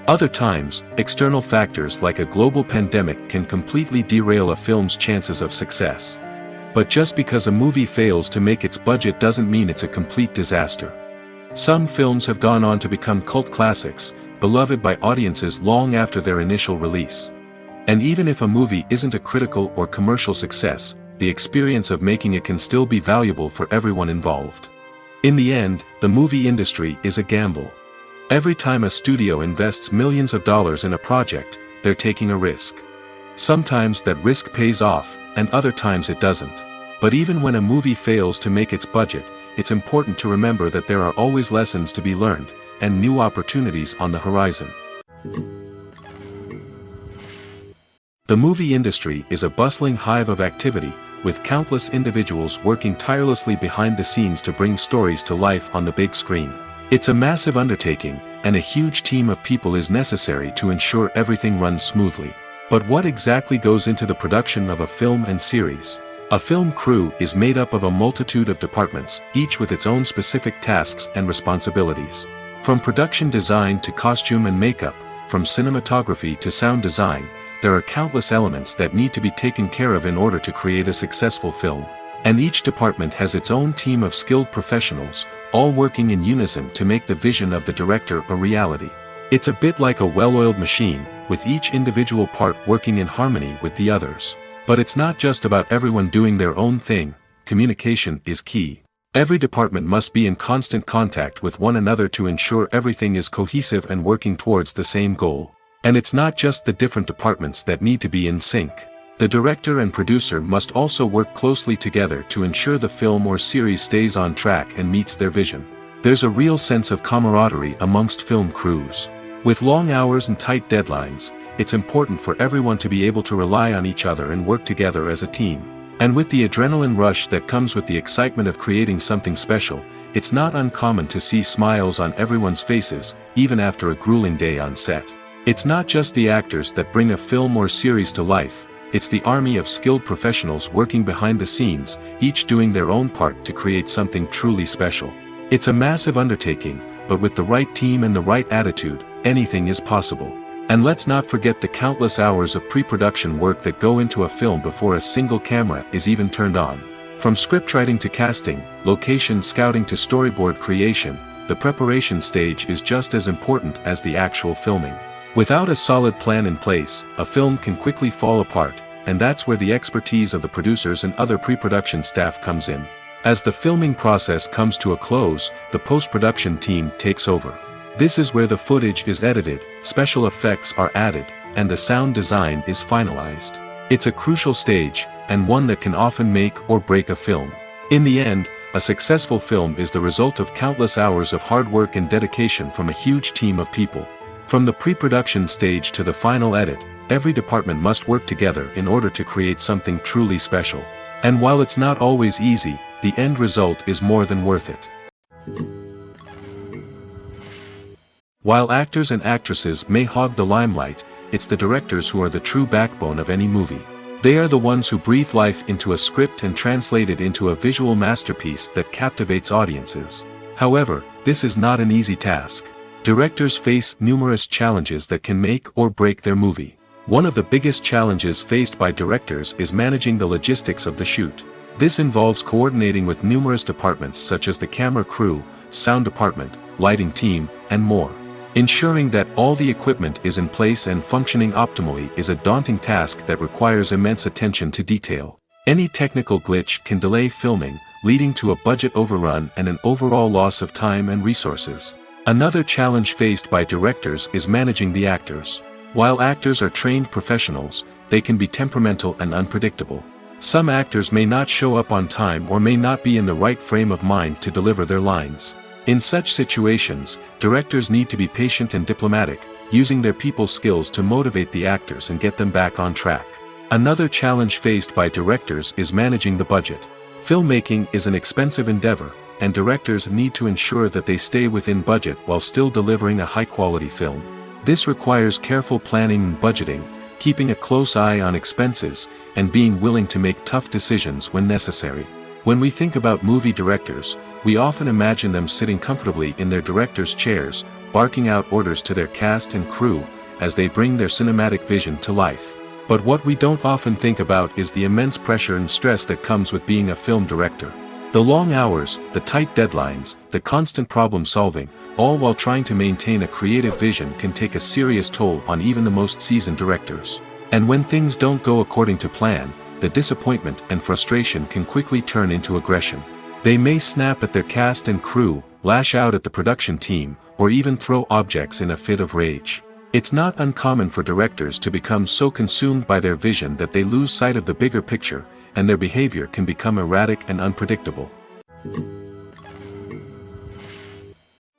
Other times, external factors like a global pandemic can completely derail a film's chances of success. But just because a movie fails to make its budget doesn't mean it's a complete disaster. Some films have gone on to become cult classics, beloved by audiences long after their initial release. And even if a movie isn't a critical or commercial success, the experience of making it can still be valuable for everyone involved. In the end, the movie industry is a gamble. Every time a studio invests millions of dollars in a project, they're taking a risk. Sometimes that risk pays off, and other times it doesn't. But even when a movie fails to make its budget, it's important to remember that there are always lessons to be learned, and new opportunities on the horizon. The movie industry is a bustling hive of activity, with countless individuals working tirelessly behind the scenes to bring stories to life on the big screen. It's a massive undertaking, and a huge team of people is necessary to ensure everything runs smoothly. But what exactly goes into the production of a film and series? A film crew is made up of a multitude of departments, each with its own specific tasks and responsibilities. From production design to costume and makeup, from cinematography to sound design, there are countless elements that need to be taken care of in order to create a successful film. And each department has its own team of skilled professionals, all working in unison to make the vision of the director a reality. It's a bit like a well-oiled machine, with each individual part working in harmony with the others. But it's not just about everyone doing their own thing. Communication is key. Every department must be in constant contact with one another to ensure everything is cohesive and working towards the same goal. And it's not just the different departments that need to be in sync. The director and producer must also work closely together to ensure the film or series stays on track and meets their vision. There's a real sense of camaraderie amongst film crews. With long hours and tight deadlines, it's important for everyone to be able to rely on each other and work together as a team. And with the adrenaline rush that comes with the excitement of creating something special, it's not uncommon to see smiles on everyone's faces, even after a grueling day on set. It's not just the actors that bring a film or series to life, it's the army of skilled professionals working behind the scenes, each doing their own part to create something truly special. It's a massive undertaking, but with the right team and the right attitude, anything is possible. And let's not forget the countless hours of pre-production work that go into a film before a single camera is even turned on. From scriptwriting to casting, location scouting to storyboard creation, the preparation stage is just as important as the actual filming. Without a solid plan in place, a film can quickly fall apart, and that's where the expertise of the producers and other pre-production staff comes in. As the filming process comes to a close, the post-production team takes over. This is where the footage is edited, special effects are added, and the sound design is finalized. It's a crucial stage, and one that can often make or break a film. In the end, a successful film is the result of countless hours of hard work and dedication from a huge team of people. From the pre-production stage to the final edit, every department must work together in order to create something truly special. And while it's not always easy, the end result is more than worth it. While actors and actresses may hog the limelight, it's the directors who are the true backbone of any movie. They are the ones who breathe life into a script and translate it into a visual masterpiece that captivates audiences. However, this is not an easy task. Directors face numerous challenges that can make or break their movie. One of the biggest challenges faced by directors is managing the logistics of the shoot. This involves coordinating with numerous departments such as the camera crew, sound department, lighting team, and more. Ensuring that all the equipment is in place and functioning optimally is a daunting task that requires immense attention to detail. Any technical glitch can delay filming, leading to a budget overrun and an overall loss of time and resources. Another challenge faced by directors is managing the actors. While actors are trained professionals, they can be temperamental and unpredictable. Some actors may not show up on time or may not be in the right frame of mind to deliver their lines. In such situations, directors need to be patient and diplomatic, using their people skills to motivate the actors and get them back on track. Another challenge faced by directors is managing the budget. Filmmaking is an expensive endeavor, and directors need to ensure that they stay within budget while still delivering a high-quality film. This requires careful planning and budgeting, keeping a close eye on expenses, and being willing to make tough decisions when necessary. When we think about movie directors, we often imagine them sitting comfortably in their director's chairs, barking out orders to their cast and crew, as they bring their cinematic vision to life. But what we don't often think about is the immense pressure and stress that comes with being a film director. The long hours, the tight deadlines, the constant problem solving, all while trying to maintain a creative vision can take a serious toll on even the most seasoned directors. And when things don't go according to plan, the disappointment and frustration can quickly turn into aggression. They may snap at their cast and crew, lash out at the production team, or even throw objects in a fit of rage. It's not uncommon for directors to become so consumed by their vision that they lose sight of the bigger picture, and their behavior can become erratic and unpredictable.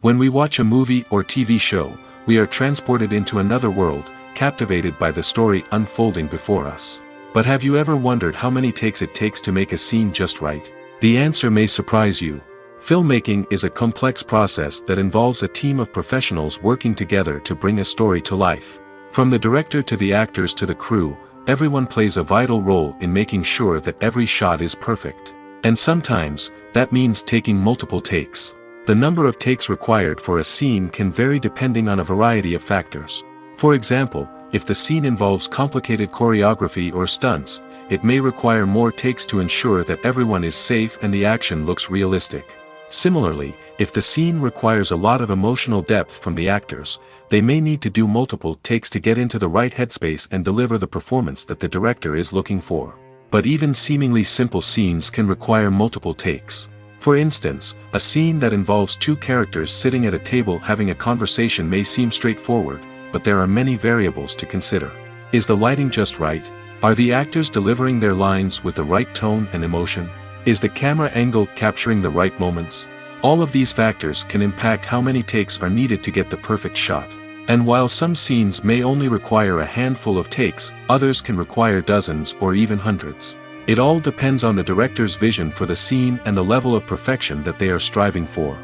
When we watch a movie or TV show, we are transported into another world, captivated by the story unfolding before us. But have you ever wondered how many takes it takes to make a scene just right? The answer may surprise you. Filmmaking is a complex process that involves a team of professionals working together to bring a story to life. From the director to the actors to the crew, everyone plays a vital role in making sure that every shot is perfect. And sometimes, that means taking multiple takes. The number of takes required for a scene can vary depending on a variety of factors. For example, if the scene involves complicated choreography or stunts, it may require more takes to ensure that everyone is safe and the action looks realistic. Similarly, if the scene requires a lot of emotional depth from the actors, they may need to do multiple takes to get into the right headspace and deliver the performance that the director is looking for. But even seemingly simple scenes can require multiple takes. For instance, a scene that involves two characters sitting at a table having a conversation may seem straightforward, but there are many variables to consider. Is the lighting just right? Are the actors delivering their lines with the right tone and emotion? Is the camera angle capturing the right moments? All of these factors can impact how many takes are needed to get the perfect shot. And while some scenes may only require a handful of takes, others can require dozens or even hundreds. It all depends on the director's vision for the scene and the level of perfection that they are striving for.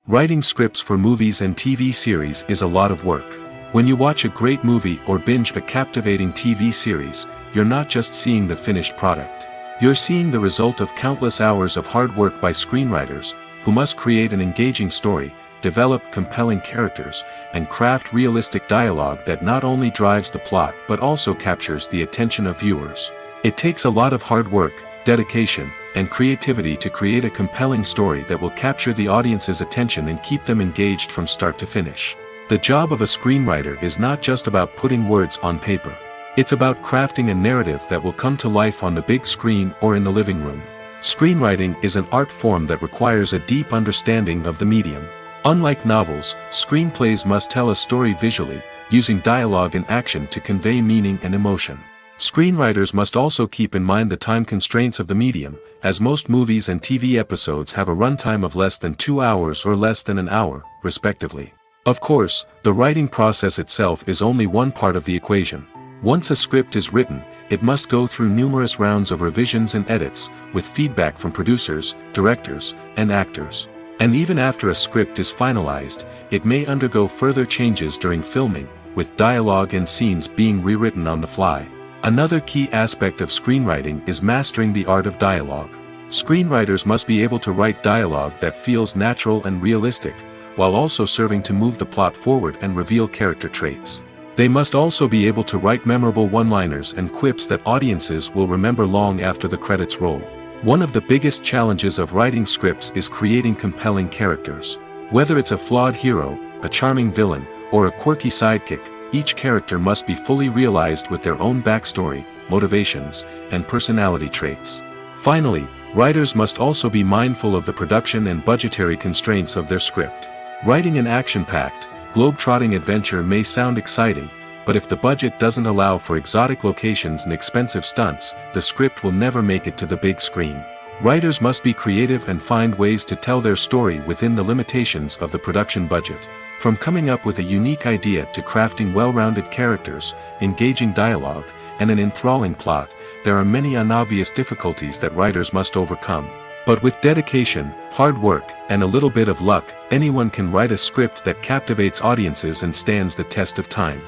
Writing scripts for movies and TV series is a lot of work. When you watch a great movie or binge a captivating TV series, you're not just seeing the finished product. You're seeing the result of countless hours of hard work by screenwriters, who must create an engaging story, develop compelling characters, and craft realistic dialogue that not only drives the plot but also captures the attention of viewers. It takes a lot of hard work, dedication, and creativity to create a compelling story that will capture the audience's attention and keep them engaged from start to finish. The job of a screenwriter is not just about putting words on paper. It's about crafting a narrative that will come to life on the big screen or in the living room. Screenwriting is an art form that requires a deep understanding of the medium. Unlike novels, screenplays must tell a story visually, using dialogue and action to convey meaning and emotion. Screenwriters must also keep in mind the time constraints of the medium, as most movies and TV episodes have a runtime of less than 2 hours or less than an hour, respectively. Of course, the writing process itself is only one part of the equation. Once a script is written, it must go through numerous rounds of revisions and edits, with feedback from producers, directors, and actors. And even after a script is finalized, it may undergo further changes during filming, with dialogue and scenes being rewritten on the fly. Another key aspect of screenwriting is mastering the art of dialogue. Screenwriters must be able to write dialogue that feels natural and realistic, while also serving to move the plot forward and reveal character traits. They must also be able to write memorable one-liners and quips that audiences will remember long after the credits roll. One of the biggest challenges of writing scripts is creating compelling characters. Whether it's a flawed hero, a charming villain, or a quirky sidekick, each character must be fully realized with their own backstory, motivations, and personality traits. Finally, writers must also be mindful of the production and budgetary constraints of their script. Writing an action-packed, globe-trotting adventure may sound exciting, but if the budget doesn't allow for exotic locations and expensive stunts, the script will never make it to the big screen. Writers must be creative and find ways to tell their story within the limitations of the production budget. From coming up with a unique idea to crafting well-rounded characters, engaging dialogue, and an enthralling plot, there are many unobvious difficulties that writers must overcome. But with dedication, hard work, and a little bit of luck, anyone can write a script that captivates audiences and stands the test of time.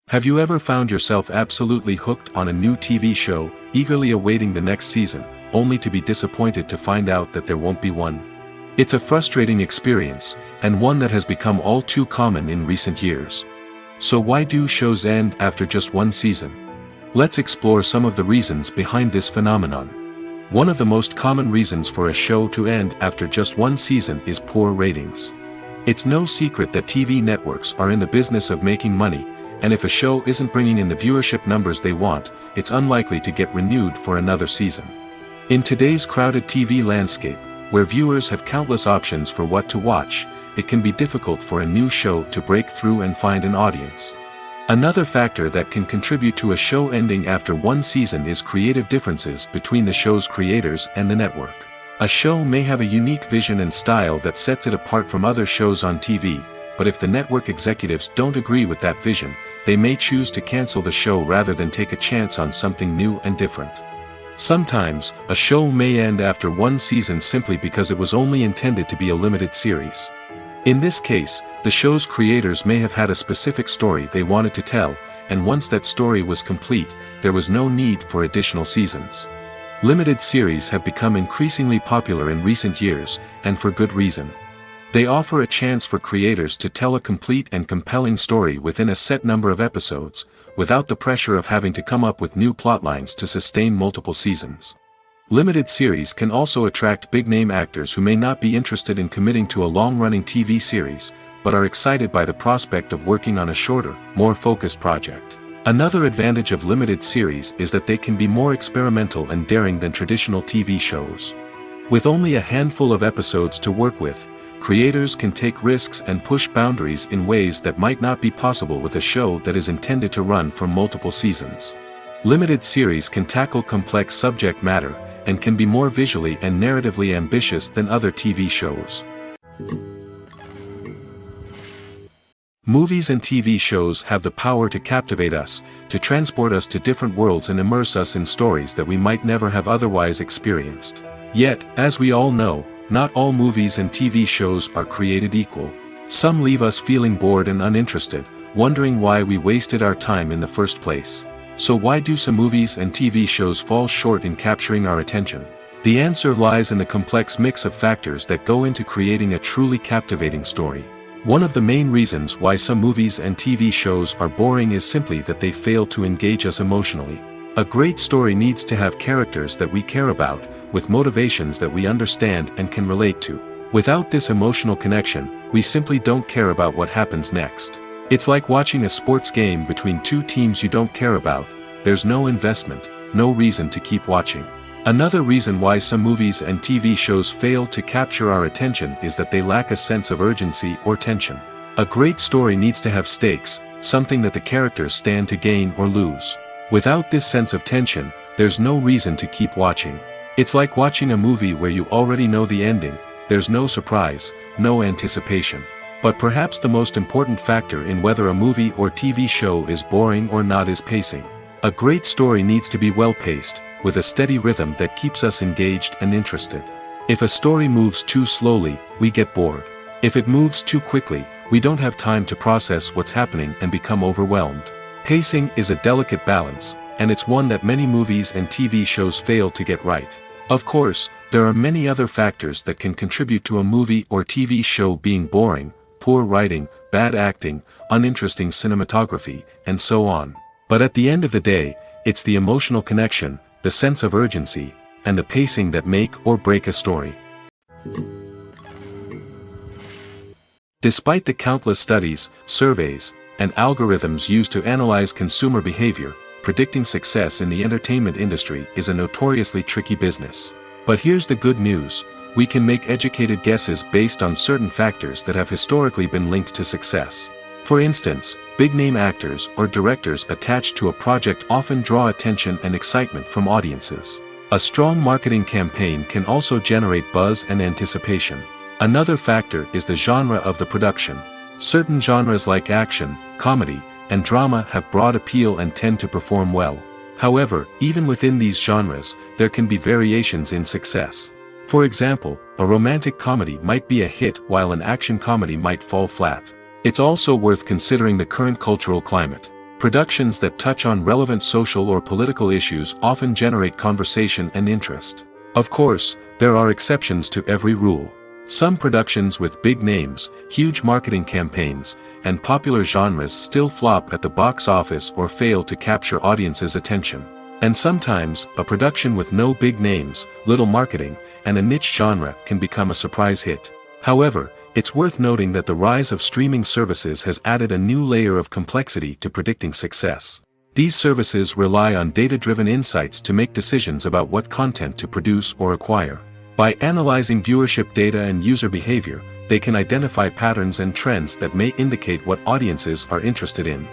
Have you ever found yourself absolutely hooked on a new TV show, eagerly awaiting the next season, only to be disappointed to find out that there won't be one? It's a frustrating experience, and one that has become all too common in recent years. So why do shows end after just one season? Let's explore some of the reasons behind this phenomenon. One of the most common reasons for a show to end after just one season is poor ratings. It's no secret that TV networks are in the business of making money, and if a show isn't bringing in the viewership numbers they want, it's unlikely to get renewed for another season. In today's crowded TV landscape, where viewers have countless options for what to watch, it can be difficult for a new show to break through and find an audience. Another factor that can contribute to a show ending after one season is creative differences between the show's creators and the network. A show may have a unique vision and style that sets it apart from other shows on TV, but if the network executives don't agree with that vision, they may choose to cancel the show rather than take a chance on something new and different. Sometimes, a show may end after one season simply because it was only intended to be a limited series. In this case, the show's creators may have had a specific story they wanted to tell, and once that story was complete, there was no need for additional seasons. Limited series have become increasingly popular in recent years, and for good reason. They offer a chance for creators to tell a complete and compelling story within a set number of episodes, without the pressure of having to come up with new plotlines to sustain multiple seasons. Limited series can also attract big-name actors who may not be interested in committing to a long-running TV series, but are excited by the prospect of working on a shorter, more focused project. Another advantage of limited series is that they can be more experimental and daring than traditional TV shows. With only a handful of episodes to work with, creators can take risks and push boundaries in ways that might not be possible with a show that is intended to run for multiple seasons. Limited series can tackle complex subject matter, and can be more visually and narratively ambitious than other TV shows. Movies and TV shows have the power to captivate us, to transport us to different worlds and immerse us in stories that we might never have otherwise experienced. Yet, as we all know, not all movies and TV shows are created equal. Some leave us feeling bored and uninterested, wondering why we wasted our time in the first place. So why do some movies and TV shows fall short in capturing our attention? The answer lies in the complex mix of factors that go into creating a truly captivating story. One of the main reasons why some movies and TV shows are boring is simply that they fail to engage us emotionally. A great story needs to have characters that we care about, with motivations that we understand and can relate to. Without this emotional connection, we simply don't care about what happens next. It's like watching a sports game between two teams you don't care about. There's no investment, no reason to keep watching. Another reason why some movies and TV shows fail to capture our attention is that they lack a sense of urgency or tension. A great story needs to have stakes, something that the characters stand to gain or lose. Without this sense of tension, there's no reason to keep watching. It's like watching a movie where you already know the ending. There's no surprise, no anticipation. But perhaps the most important factor in whether a movie or TV show is boring or not is pacing. A great story needs to be well paced, with a steady rhythm that keeps us engaged and interested. If a story moves too slowly, we get bored. If it moves too quickly, we don't have time to process what's happening and become overwhelmed. Pacing is a delicate balance, and it's one that many movies and TV shows fail to get right. Of course, there are many other factors that can contribute to a movie or TV show being boring: poor writing, bad acting, uninteresting cinematography, and so on. But at the end of the day, it's the emotional connection, the sense of urgency, and the pacing that make or break a story. Despite the countless studies, surveys, and algorithms used to analyze consumer behavior, predicting success in the entertainment industry is a notoriously tricky business. But here's the good news: we can make educated guesses based on certain factors that have historically been linked to success. For instance, big-name actors or directors attached to a project often draw attention and excitement from audiences. A strong marketing campaign can also generate buzz and anticipation. Another factor is the genre of the production. Certain genres like action, comedy, and drama have broad appeal and tend to perform well. However, even within these genres, there can be variations in success. For example, a romantic comedy might be a hit while an action comedy might fall flat. It's also worth considering the current cultural climate. Productions that touch on relevant social or political issues often generate conversation and interest. Of course, there are exceptions to every rule. Some productions with big names, huge marketing campaigns, and popular genres still flop at the box office or fail to capture audiences' attention. And sometimes, a production with no big names, little marketing, and a niche genre can become a surprise hit. However, it's worth noting that the rise of streaming services has added a new layer of complexity to predicting success. These services rely on data-driven insights to make decisions about what content to produce or acquire. By analyzing viewership data and user behavior, they can identify patterns and trends that may indicate what audiences are interested in.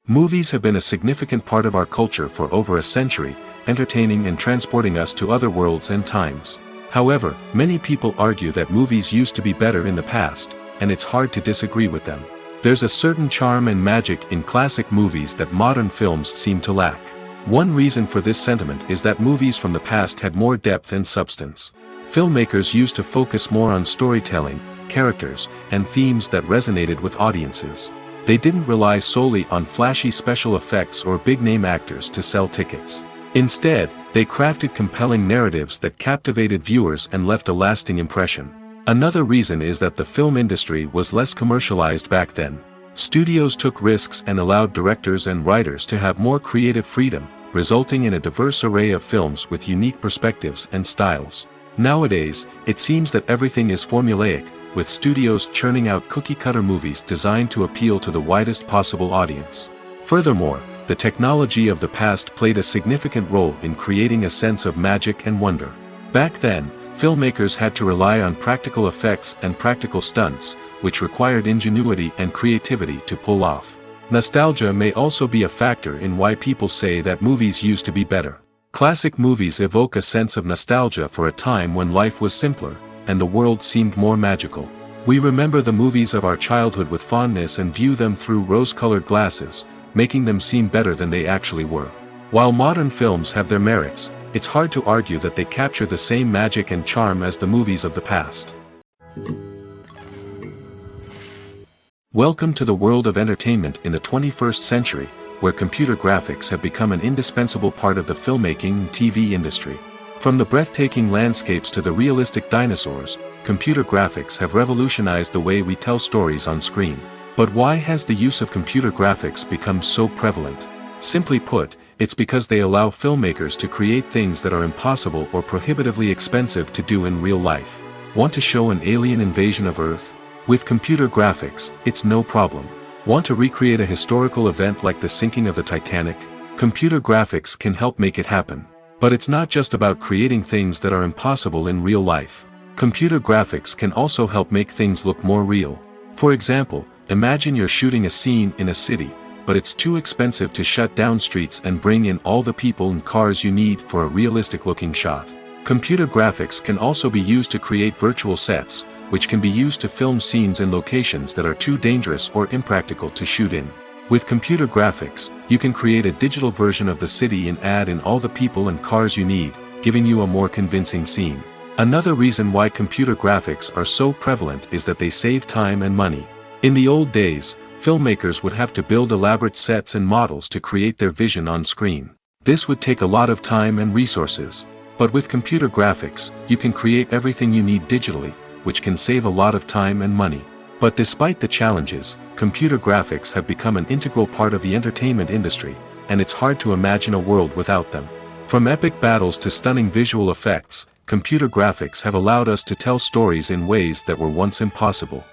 Movies have been a significant part of our culture for over a century, entertaining and transporting us to other worlds and times. However, many people argue that movies used to be better in the past, and it's hard to disagree with them. There's a certain charm and magic in classic movies that modern films seem to lack. One reason for this sentiment is that movies from the past had more depth and substance. Filmmakers used to focus more on storytelling, characters, and themes that resonated with audiences. They didn't rely solely on flashy special effects or big-name actors to sell tickets. Instead, they crafted compelling narratives that captivated viewers and left a lasting impression. Another reason is that the film industry was less commercialized back then. Studios took risks and allowed directors and writers to have more creative freedom, resulting in a diverse array of films with unique perspectives and styles. Nowadays, it seems that everything is formulaic, with studios churning out cookie-cutter movies designed to appeal to the widest possible audience. Furthermore, the technology of the past played a significant role in creating a sense of magic and wonder. Back then, filmmakers had to rely on practical effects and practical stunts, which required ingenuity and creativity to pull off. Nostalgia may also be a factor in why people say that movies used to be better. Classic movies evoke a sense of nostalgia for a time when life was simpler, and the world seemed more magical. We remember the movies of our childhood with fondness and view them through rose-colored glasses, making them seem better than they actually were. While modern films have their merits, it's hard to argue that they capture the same magic and charm as the movies of the past. Welcome to the world of entertainment in the 21st century, where computer graphics have become an indispensable part of the filmmaking and TV industry. From the breathtaking landscapes to the realistic dinosaurs, computer graphics have revolutionized the way we tell stories on screen. But why has the use of computer graphics become so prevalent? Simply put, It's because they allow filmmakers to create things that are impossible or prohibitively expensive to do in real life. Want to show an alien invasion of Earth? With computer graphics, it's no problem. Want to recreate a historical event like the sinking of the Titanic? Computer graphics can help make it happen. But it's not just about creating things that are impossible in real life. Computer graphics can also help make things look more real. For example, imagine you're shooting a scene in a city, but it's too expensive to shut down streets and bring in all the people and cars you need for a realistic-looking shot. Computer graphics can also be used to create virtual sets, which can be used to film scenes in locations that are too dangerous or impractical to shoot in. With computer graphics, you can create a digital version of the city and add in all the people and cars you need, giving you a more convincing scene. Another reason why computer graphics are so prevalent is that they save time and money. In the old days, filmmakers would have to build elaborate sets and models to create their vision on screen. This would take a lot of time and resources. But with computer graphics, you can create everything you need digitally, which can save a lot of time and money. But despite the challenges, computer graphics have become an integral part of the entertainment industry, and it's hard to imagine a world without them. From epic battles to stunning visual effects, computer graphics have allowed us to tell stories in ways that were once impossible.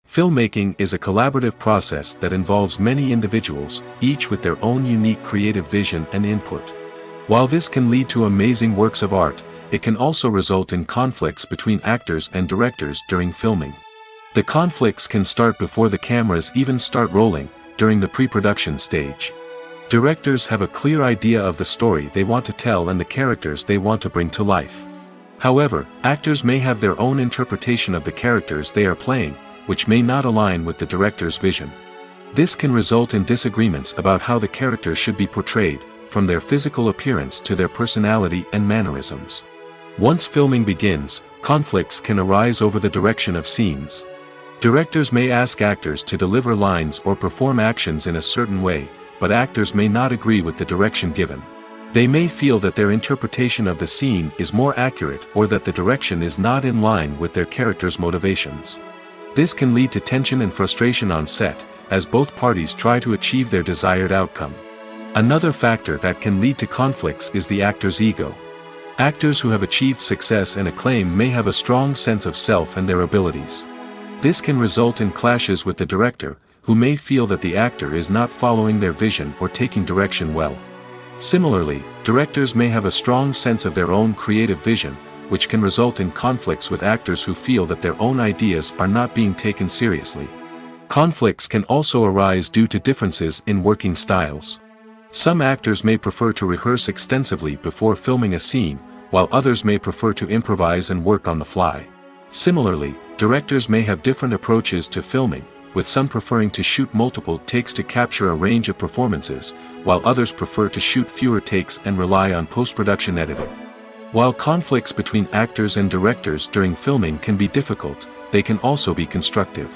Filmmaking is a collaborative process that involves many individuals, each with their own unique creative vision and input. While this can lead to amazing works of art, it can also result in conflicts between actors and directors during filming. The conflicts can start before the cameras even start rolling, during the pre-production stage. Directors have a clear idea of the story they want to tell and the characters they want to bring to life. However, actors may have their own interpretation of the characters they are playing, which may not align with the director's vision. This can result in disagreements about how the characters should be portrayed, from their physical appearance to their personality and mannerisms. Once filming begins, conflicts can arise over the direction of scenes. Directors may ask actors to deliver lines or perform actions in a certain way, but actors may not agree with the direction given. They may feel that their interpretation of the scene is more accurate or that the direction is not in line with their character's motivations. This can lead to tension and frustration on set, as both parties try to achieve their desired outcome. Another factor that can lead to conflicts is the actor's ego. Actors who have achieved success and acclaim may have a strong sense of self and their abilities. This can result in clashes with the director, who may feel that the actor is not following their vision or taking direction well. Similarly, directors may have a strong sense of their own creative vision, which can result in conflicts with actors who feel that their own ideas are not being taken seriously. Conflicts can also arise due to differences in working styles. Some actors may prefer to rehearse extensively before filming a scene, while others may prefer to improvise and work on the fly. Similarly, directors may have different approaches to filming, with some preferring to shoot multiple takes to capture a range of performances, while others prefer to shoot fewer takes and rely on post-production editing. While conflicts between actors and directors during filming can be difficult, they can also be constructive.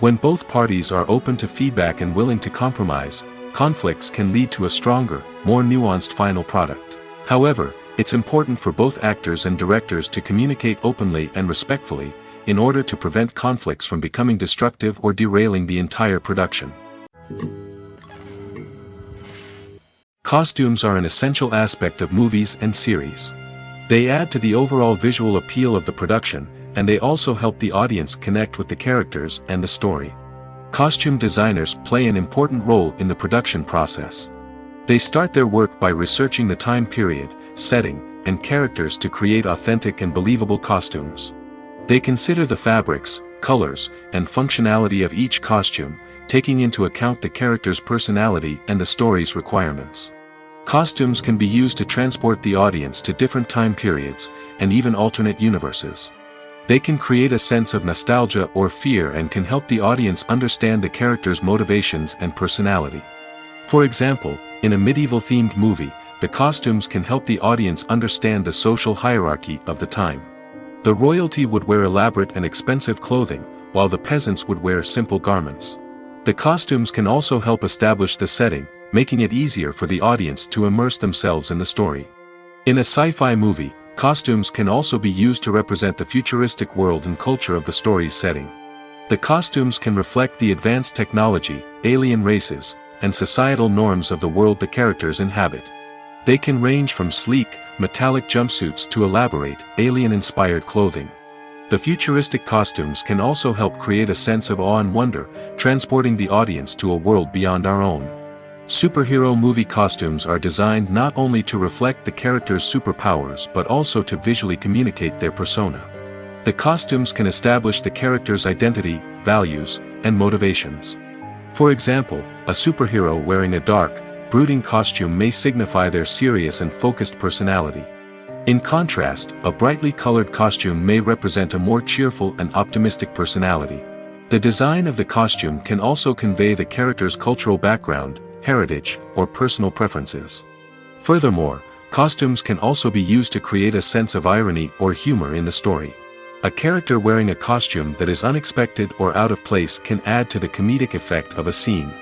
When both parties are open to feedback and willing to compromise, conflicts can lead to a stronger, more nuanced final product. However, it's important for both actors and directors to communicate openly and respectfully, in order to prevent conflicts from becoming destructive or derailing the entire production. Costumes are an essential aspect of movies and series. They add to the overall visual appeal of the production, and they also help the audience connect with the characters and the story. Costume designers play an important role in the production process. They start their work by researching the time period, setting, and characters to create authentic and believable costumes. They consider the fabrics, colors, and functionality of each costume, taking into account the character's personality and the story's requirements. Costumes can be used to transport the audience to different time periods, and even alternate universes. They can create a sense of nostalgia or fear and can help the audience understand the character's motivations and personality. For example, in a medieval-themed movie, the costumes can help the audience understand the social hierarchy of the time. The royalty would wear elaborate and expensive clothing, while the peasants would wear simple garments. The costumes can also help establish the setting, making it easier for the audience to immerse themselves in the story. In a sci-fi movie, costumes can also be used to represent the futuristic world and culture of the story's setting. The costumes can reflect the advanced technology, alien races, and societal norms of the world the characters inhabit. They can range from sleek, metallic jumpsuits to elaborate, alien-inspired clothing. The futuristic costumes can also help create a sense of awe and wonder, transporting the audience to a world beyond our own. Superhero movie costumes are designed not only to reflect the character's superpowers but also to visually communicate their persona. The costumes can establish the character's identity, values, and motivations. For example, a superhero wearing a dark, brooding costume may signify their serious and focused personality. In contrast, a brightly colored costume may represent a more cheerful and optimistic personality. The design of the costume can also convey the character's cultural background, heritage, or personal preferences. Furthermore, costumes can also be used to create a sense of irony or humor in the story. A character wearing a costume that is unexpected or out of place can add to the comedic effect of a scene.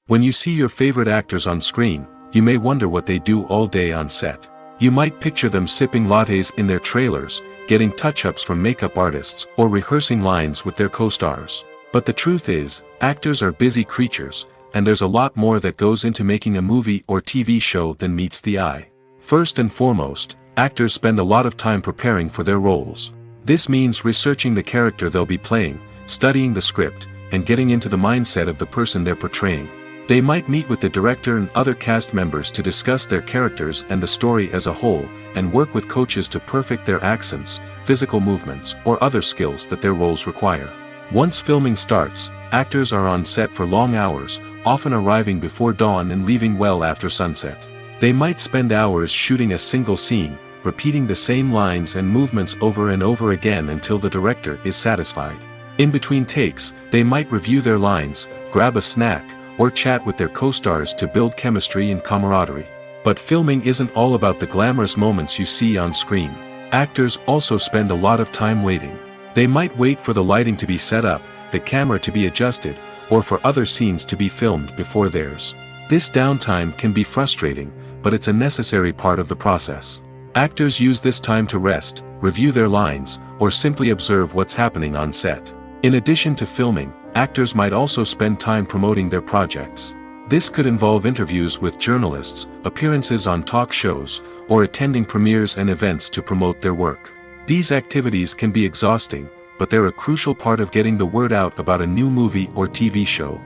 When you see your favorite actors on screen, you may wonder what they do all day on set. You might picture them sipping lattes in their trailers, getting touch-ups from makeup artists, or rehearsing lines with their co-stars. But the truth is, actors are busy creatures, and there's a lot more that goes into making a movie or TV show than meets the eye. First and foremost, actors spend a lot of time preparing for their roles. This means researching the character they'll be playing, studying the script, and getting into the mindset of the person they're portraying. They might meet with the director and other cast members to discuss their characters and the story as a whole, and work with coaches to perfect their accents, physical movements, or other skills that their roles require. Once filming starts, actors are on set for long hours, often arriving before dawn and leaving well after sunset. They might spend hours shooting a single scene, repeating the same lines and movements over and over again until the director is satisfied. In between takes, they might review their lines, grab a snack, or chat with their co-stars to build chemistry and camaraderie. But filming isn't all about the glamorous moments you see on screen. Actors also spend a lot of time waiting. They might wait for the lighting to be set up, the camera to be adjusted, or for other scenes to be filmed before theirs. This downtime can be frustrating, but it's a necessary part of the process. Actors use this time to rest, review their lines, or simply observe what's happening on set. In addition to filming, actors might also spend time promoting their projects. This could involve interviews with journalists, appearances on talk shows, or attending premieres and events to promote their work. These activities can be exhausting, but they're a crucial part of getting the word out about a new movie or TV show.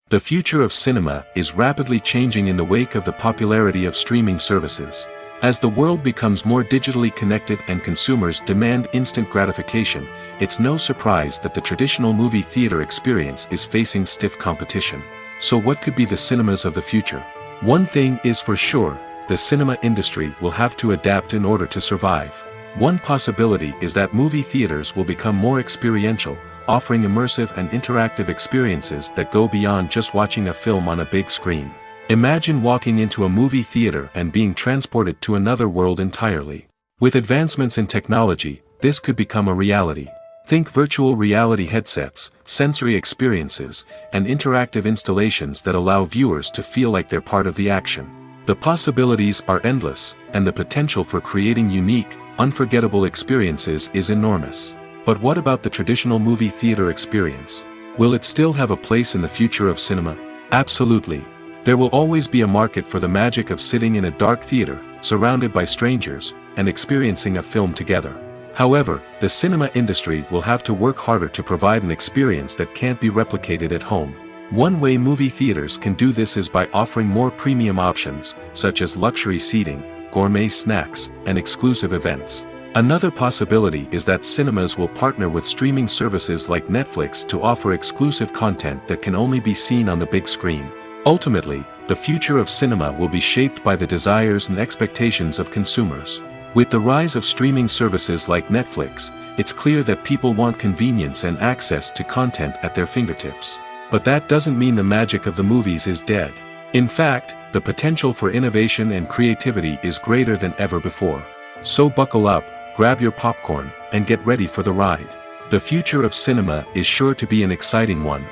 The future of cinema is rapidly changing in the wake of the popularity of streaming services. As the world becomes more digitally connected and consumers demand instant gratification, it's no surprise that the traditional movie theater experience is facing stiff competition. So what could be the cinemas of the future? One thing is for sure, the cinema industry will have to adapt in order to survive. One possibility is that movie theaters will become more experiential, offering immersive and interactive experiences that go beyond just watching a film on a big screen. Imagine walking into a movie theater and being transported to another world entirely. With advancements in technology, this could become a reality. Think virtual reality headsets, sensory experiences, and interactive installations that allow viewers to feel like they're part of the action. The possibilities are endless, and the potential for creating unique, unforgettable experiences is enormous. But what about the traditional movie theater experience? Will it still have a place in the future of cinema? Absolutely. There will always be a market for the magic of sitting in a dark theater, surrounded by strangers, and experiencing a film together. However, the cinema industry will have to work harder to provide an experience that can't be replicated at home. One way movie theaters can do this is by offering more premium options, such as luxury seating, gourmet snacks, and exclusive events. Another possibility is that cinemas will partner with streaming services like Netflix to offer exclusive content that can only be seen on the big screen. Ultimately, the future of cinema will be shaped by the desires and expectations of consumers. With the rise of streaming services like Netflix, it's clear that people want convenience and access to content at their fingertips. But that doesn't mean the magic of the movies is dead. In fact, the potential for innovation and creativity is greater than ever before. So buckle up, grab your popcorn, and get ready for the ride. The future of cinema is sure to be an exciting one.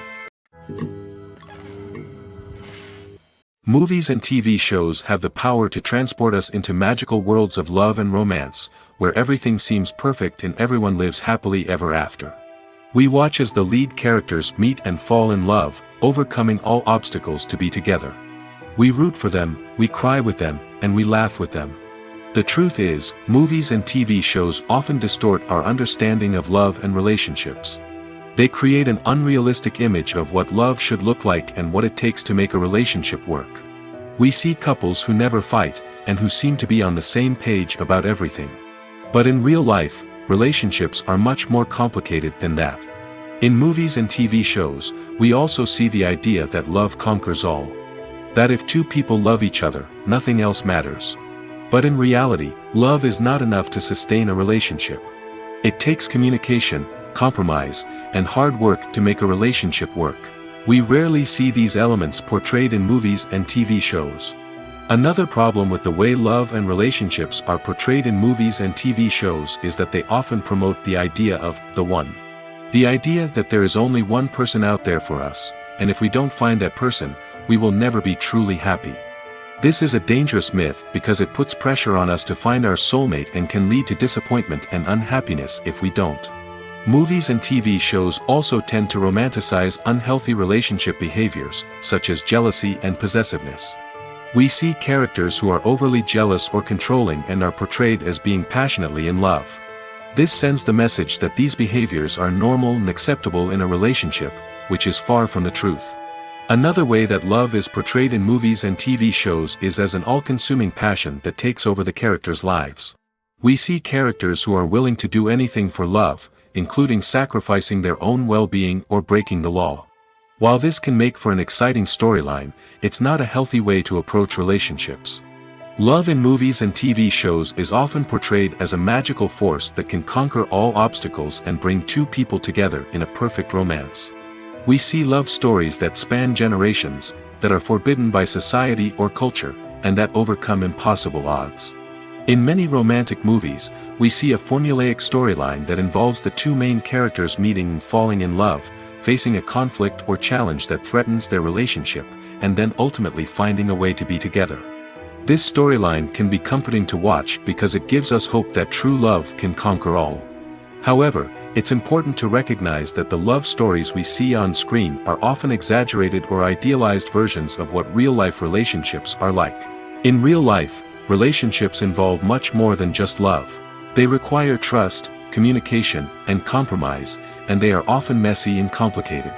Movies and TV shows have the power to transport us into magical worlds of love and romance, where everything seems perfect and everyone lives happily ever after. We watch as the lead characters meet and fall in love, overcoming all obstacles to be together. We root for them, we cry with them, and we laugh with them. The truth is, movies and TV shows often distort our understanding of love and relationships. They create an unrealistic image of what love should look like and what it takes to make a relationship work. We see couples who never fight, and who seem to be on the same page about everything. But in real life, relationships are much more complicated than that. In movies and TV shows, we also see the idea that love conquers all. That if two people love each other, nothing else matters. But in reality, love is not enough to sustain a relationship. It takes communication, compromise, and hard work to make a relationship work. We rarely see these elements portrayed in movies and TV shows. Another problem with the way love and relationships are portrayed in movies and TV shows is that they often promote the idea of the one. The idea that there is only one person out there for us, and if we don't find that person, we will never be truly happy. This is a dangerous myth because it puts pressure on us to find our soulmate and can lead to disappointment and unhappiness if we don't. Movies and TV shows also tend to romanticize unhealthy relationship behaviors, such as jealousy and possessiveness. We see characters who are overly jealous or controlling and are portrayed as being passionately in love. This sends the message that these behaviors are normal and acceptable in a relationship, which is far from the truth. Another way that love is portrayed in movies and TV shows is as an all-consuming passion that takes over the characters' lives. We see characters who are willing to do anything for love, including sacrificing their own well-being or breaking the law. While this can make for an exciting storyline, it's not a healthy way to approach relationships. Love in movies and TV shows is often portrayed as a magical force that can conquer all obstacles and bring two people together in a perfect romance. We see love stories that span generations, that are forbidden by society or culture, and that overcome impossible odds. In many romantic movies, we see a formulaic storyline that involves the two main characters meeting and falling in love, facing a conflict or challenge that threatens their relationship, and then ultimately finding a way to be together. This storyline can be comforting to watch because it gives us hope that true love can conquer all. However, it's important to recognize that the love stories we see on screen are often exaggerated or idealized versions of what real-life relationships are like. In real life, relationships involve much more than just love. They require trust, communication, and compromise, and they are often messy and complicated.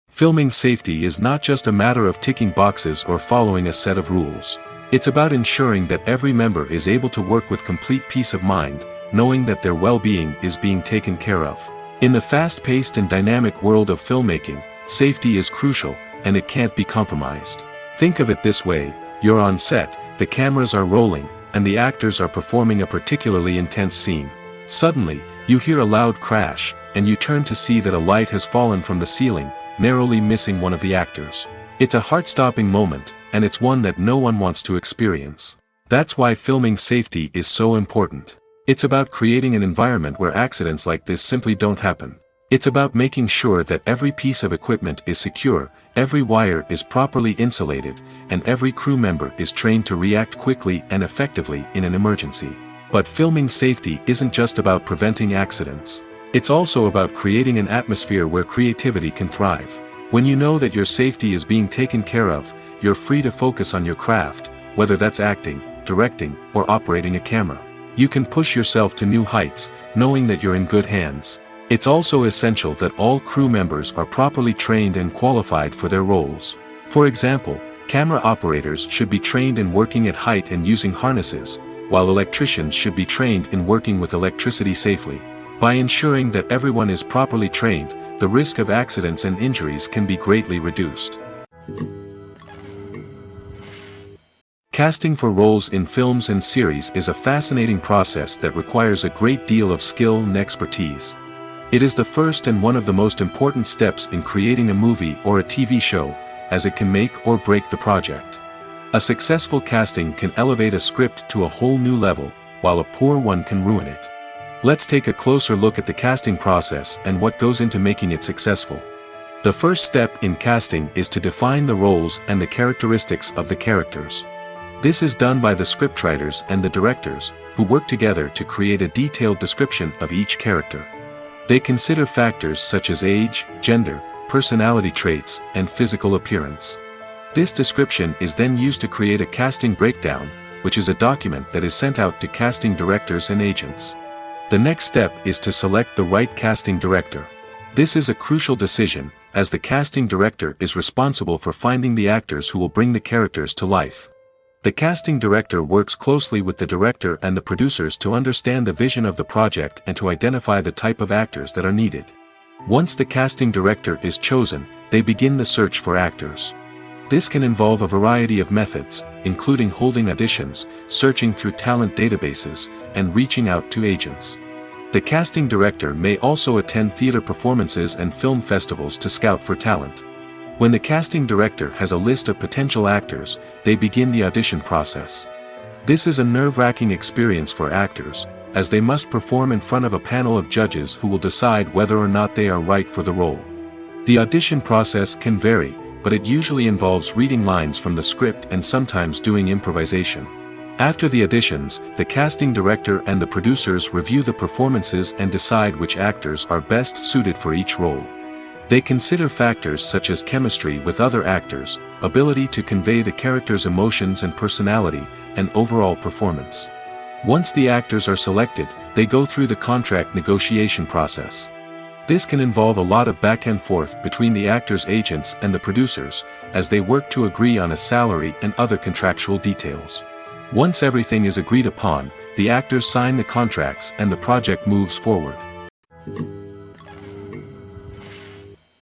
Filming safety is not just a matter of ticking boxes or following a set of rules. It's about ensuring that every member is able to work with complete peace of mind, knowing that their well-being is being taken care of. In the fast-paced and dynamic world of filmmaking, safety is crucial, and it can't be compromised. Think of it this way: you're on set, the cameras are rolling, and the actors are performing a particularly intense scene. Suddenly, you hear a loud crash, and you turn to see that a light has fallen from the ceiling, narrowly missing one of the actors. It's a heart-stopping moment, and it's one that no one wants to experience. That's why filming safety is so important. It's about creating an environment where accidents like this simply don't happen. It's about making sure that every piece of equipment is secure, every wire is properly insulated, and every crew member is trained to react quickly and effectively in an emergency. But filming safety isn't just about preventing accidents. It's also about creating an atmosphere where creativity can thrive. When you know that your safety is being taken care of, you're free to focus on your craft, whether that's acting, directing, or operating a camera. You can push yourself to new heights, knowing that you're in good hands. It's also essential that all crew members are properly trained and qualified for their roles. For example, camera operators should be trained in working at height and using harnesses, while electricians should be trained in working with electricity safely. By ensuring that everyone is properly trained, the risk of accidents and injuries can be greatly reduced. Casting for roles in films and series is a fascinating process that requires a great deal of skill and expertise. It is the first and one of the most important steps in creating a movie or a TV show, as it can make or break the project. A successful casting can elevate a script to a whole new level, while a poor one can ruin it. Let's take a closer look at the casting process and what goes into making it successful. The first step in casting is to define the roles and the characteristics of the characters. This is done by the scriptwriters and the directors, who work together to create a detailed description of each character. They consider factors such as age, gender, personality traits, and physical appearance. This description is then used to create a casting breakdown, which is a document that is sent out to casting directors and agents. The next step is to select the right casting director. This is a crucial decision, as the casting director is responsible for finding the actors who will bring the characters to life. The casting director works closely with the director and the producers to understand the vision of the project and to identify the type of actors that are needed. Once the casting director is chosen, they begin the search for actors. This can involve a variety of methods, including holding auditions, searching through talent databases, and reaching out to agents. The casting director may also attend theater performances and film festivals to scout for talent. When the casting director has a list of potential actors, they begin the audition process. This is a nerve-wracking experience for actors, as they must perform in front of a panel of judges who will decide whether or not they are right for the role. The audition process can vary, but it usually involves reading lines from the script and sometimes doing improvisation. After the auditions, the casting director and the producers review the performances and decide which actors are best suited for each role. They consider factors such as chemistry with other actors, ability to convey the character's emotions and personality, and overall performance. Once the actors are selected, they go through the contract negotiation process. This can involve a lot of back and forth between the actors' agents and the producers, as they work to agree on a salary and other contractual details. Once everything is agreed upon, the actors sign the contracts and the project moves forward.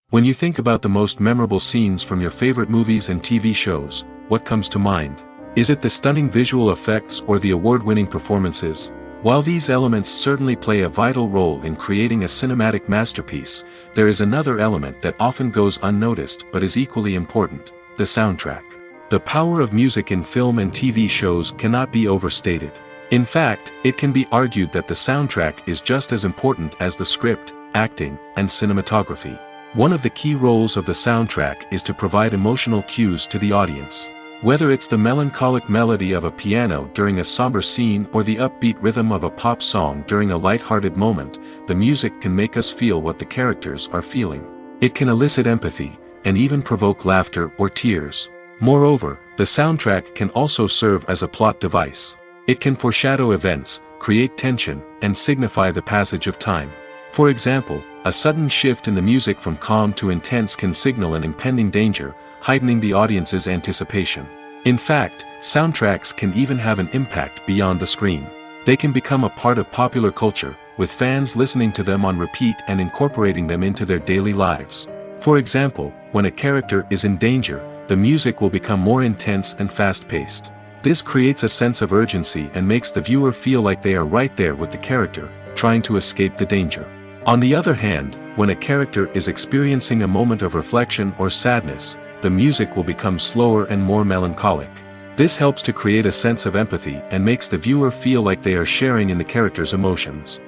When you think about the most memorable scenes from your favorite movies and TV shows, what comes to mind? Is it the stunning visual effects or the award-winning performances? While these elements certainly play a vital role in creating a cinematic masterpiece, there is another element that often goes unnoticed but is equally important: the soundtrack. The power of music in film and TV shows cannot be overstated. In fact, it can be argued that the soundtrack is just as important as the script, acting, and cinematography. One of the key roles of the soundtrack is to provide emotional cues to the audience. Whether it's the melancholic melody of a piano during a somber scene or the upbeat rhythm of a pop song during a light-hearted moment, the music can make us feel what the characters are feeling. It can elicit empathy, and even provoke laughter or tears. Moreover, the soundtrack can also serve as a plot device. It can foreshadow events, create tension, and signify the passage of time. For example, a sudden shift in the music from calm to intense can signal an impending danger, heightening the audience's anticipation. In fact, soundtracks can even have an impact beyond the screen. They can become a part of popular culture, with fans listening to them on repeat and incorporating them into their daily lives. For example, when a character is in danger, the music will become more intense and fast-paced. This creates a sense of urgency and makes the viewer feel like they are right there with the character, trying to escape the danger. On the other hand, when a character is experiencing a moment of reflection or sadness, the music will become slower and more melancholic. This helps to create a sense of empathy and makes the viewer feel like they are sharing in the character's emotions.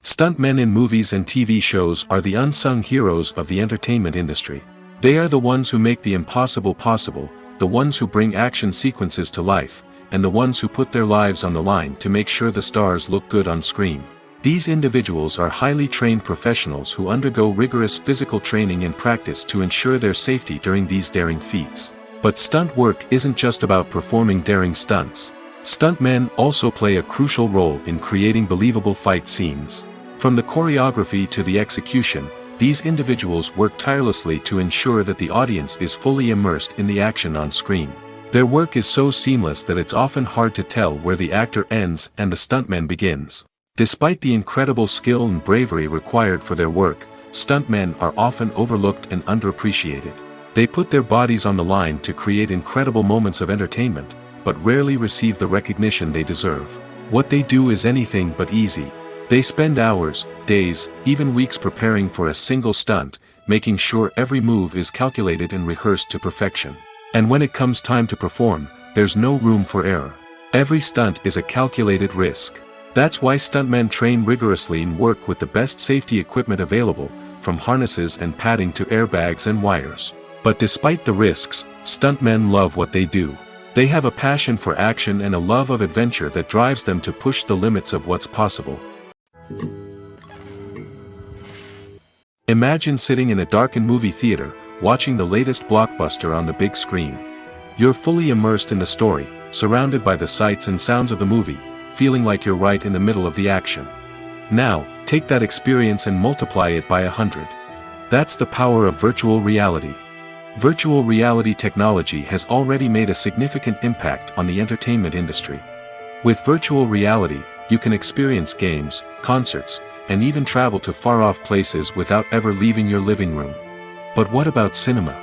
Stuntmen in movies and TV shows are the unsung heroes of the entertainment industry. They are the ones who make the impossible possible, the ones who bring action sequences to life, and the ones who put their lives on the line to make sure the stars look good on screen. These individuals are highly trained professionals who undergo rigorous physical training and practice to ensure their safety during these daring feats. But stunt work isn't just about performing daring stunts. Stuntmen also play a crucial role in creating believable fight scenes. From the choreography to the execution, these individuals work tirelessly to ensure that the audience is fully immersed in the action on screen. Their work is so seamless that it's often hard to tell where the actor ends and the stuntman begins. Despite the incredible skill and bravery required for their work, stuntmen are often overlooked and underappreciated. They put their bodies on the line to create incredible moments of entertainment, but rarely receive the recognition they deserve. What they do is anything but easy. They spend hours, days, even weeks preparing for a single stunt, making sure every move is calculated and rehearsed to perfection. And when it comes time to perform, there's no room for error. Every stunt is a calculated risk. That's why stuntmen train rigorously and work with the best safety equipment available, from harnesses and padding to airbags and wires. But despite the risks, stuntmen love what they do. They have a passion for action and a love of adventure that drives them to push the limits of what's possible. Imagine sitting in a darkened movie theater, watching the latest blockbuster on the big screen. You're fully immersed in the story, surrounded by the sights and sounds of the movie, feeling like you're right in the middle of the action. Now, take that experience and multiply it by 100. That's the power of virtual reality. Virtual reality technology has already made a significant impact on the entertainment industry. With virtual reality, you can experience games, concerts, and even travel to far-off places without ever leaving your living room. But what about cinema?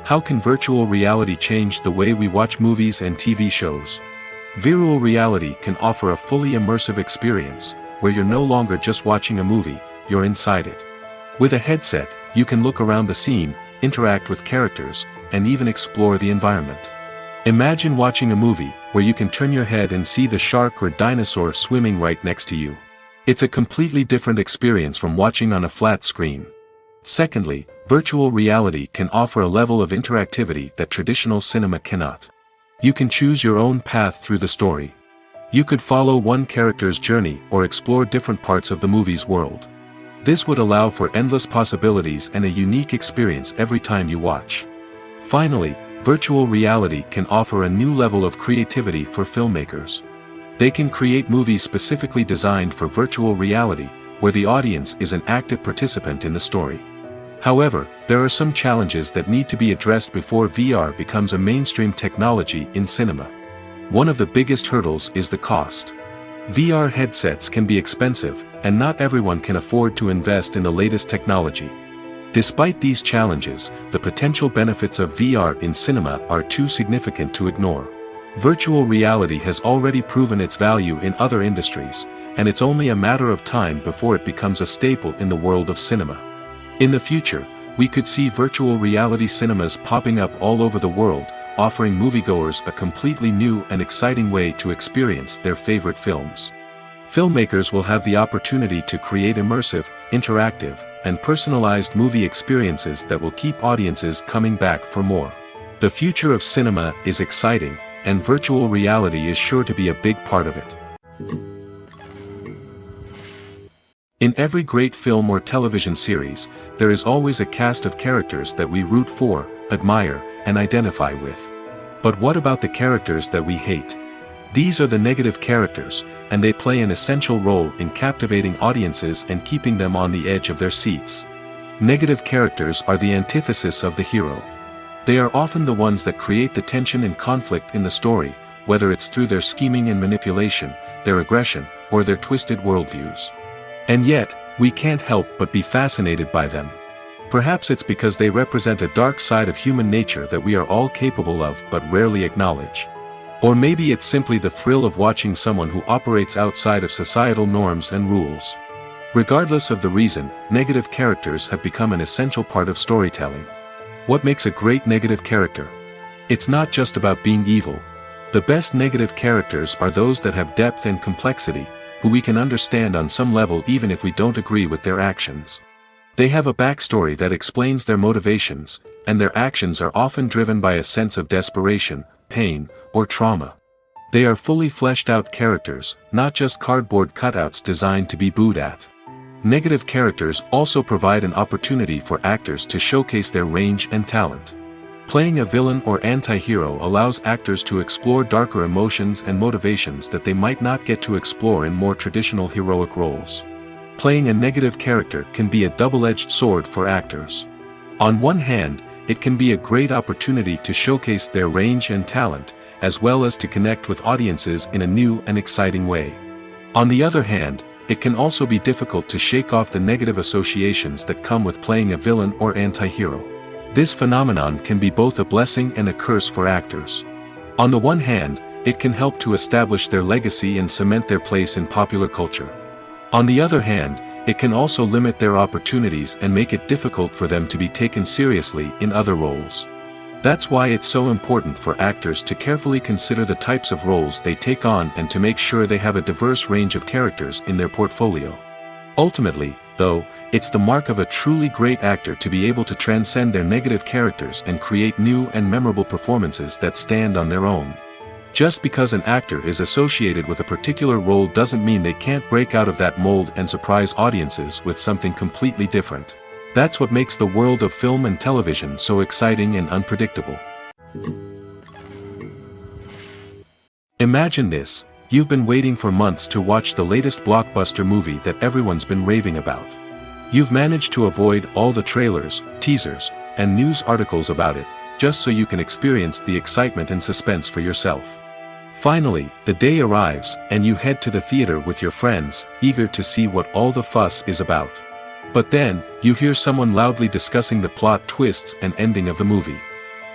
How can virtual reality change the way we watch movies and TV shows? Virtual reality can offer a fully immersive experience, where you're no longer just watching a movie, you're inside it. With a headset, you can look around the scene, interact with characters, and even explore the environment. Imagine watching a movie where you can turn your head and see the shark or dinosaur swimming right next to you. It's a completely different experience from watching on a flat screen. Secondly, virtual reality can offer a level of interactivity that traditional cinema cannot. You can choose your own path through the story. You could follow one character's journey or explore different parts of the movie's world. This would allow for endless possibilities and a unique experience every time you watch. Finally, virtual reality can offer a new level of creativity for filmmakers. They can create movies specifically designed for virtual reality, where the audience is an active participant in the story. However, there are some challenges that need to be addressed before VR becomes a mainstream technology in cinema. One of the biggest hurdles is the cost. VR headsets can be expensive, and not everyone can afford to invest in the latest technology. Despite these challenges, the potential benefits of VR in cinema are too significant to ignore. Virtual reality has already proven its value in other industries, and it's only a matter of time before it becomes a staple in the world of cinema. In the future, we could see virtual reality cinemas popping up all over the world, offering moviegoers a completely new and exciting way to experience their favorite films. Filmmakers will have the opportunity to create immersive, interactive, and personalized movie experiences that will keep audiences coming back for more. The future of cinema is exciting, and virtual reality is sure to be a big part of it. In every great film or television series, there is always a cast of characters that we root for, admire, and identify with. But what about the characters that we hate? These are the negative characters, and they play an essential role in captivating audiences and keeping them on the edge of their seats. Negative characters are the antithesis of the hero. They are often the ones that create the tension and conflict in the story, whether it's through their scheming and manipulation, their aggression, or their twisted worldviews. And yet, we can't help but be fascinated by them. Perhaps it's because they represent a dark side of human nature that we are all capable of but rarely acknowledge. Or maybe it's simply the thrill of watching someone who operates outside of societal norms and rules. Regardless of the reason, negative characters have become an essential part of storytelling. What makes a great negative character? It's not just about being evil. The best negative characters are those that have depth and complexity, who we can understand on some level even if we don't agree with their actions. They have a backstory that explains their motivations, and their actions are often driven by a sense of desperation, pain, or trauma. They are fully fleshed out characters, not just cardboard cutouts designed to be booed at. Negative characters also provide an opportunity for actors to showcase their range and talent. Playing a villain or anti-hero allows actors to explore darker emotions and motivations that they might not get to explore in more traditional heroic roles. Playing a negative character can be a double-edged sword for actors. On one hand, it can be a great opportunity to showcase their range and talent, as well as to connect with audiences in a new and exciting way. On the other hand, it can also be difficult to shake off the negative associations that come with playing a villain or anti-hero. This phenomenon can be both a blessing and a curse for actors. On the one hand, it can help to establish their legacy and cement their place in popular culture. On the other hand, it can also limit their opportunities and make it difficult for them to be taken seriously in other roles. That's why it's so important for actors to carefully consider the types of roles they take on and to make sure they have a diverse range of characters in their portfolio. Ultimately, though, it's the mark of a truly great actor to be able to transcend their negative characters and create new and memorable performances that stand on their own. Just because an actor is associated with a particular role doesn't mean they can't break out of that mold and surprise audiences with something completely different. That's what makes the world of film and television so exciting and unpredictable. Imagine this: you've been waiting for months to watch the latest blockbuster movie that everyone's been raving about. You've managed to avoid all the trailers, teasers, and news articles about it, just so you can experience the excitement and suspense for yourself. Finally, the day arrives, and you head to the theater with your friends, eager to see what all the fuss is about. But then, you hear someone loudly discussing the plot twists and ending of the movie.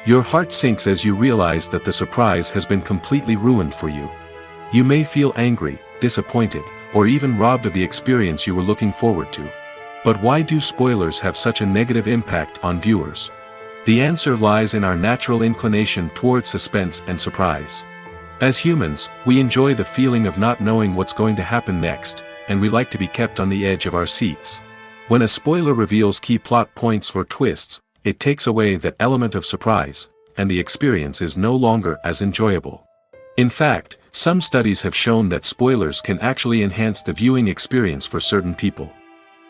Your heart sinks as you realize that the surprise has been completely ruined for you. You may feel angry, disappointed, or even robbed of the experience you were looking forward to. But why do spoilers have such a negative impact on viewers? The answer lies in our natural inclination toward suspense and surprise. As humans, we enjoy the feeling of not knowing what's going to happen next, and we like to be kept on the edge of our seats. When a spoiler reveals key plot points or twists, it takes away that element of surprise, and the experience is no longer as enjoyable. In fact, some studies have shown that spoilers can actually enhance the viewing experience for certain people.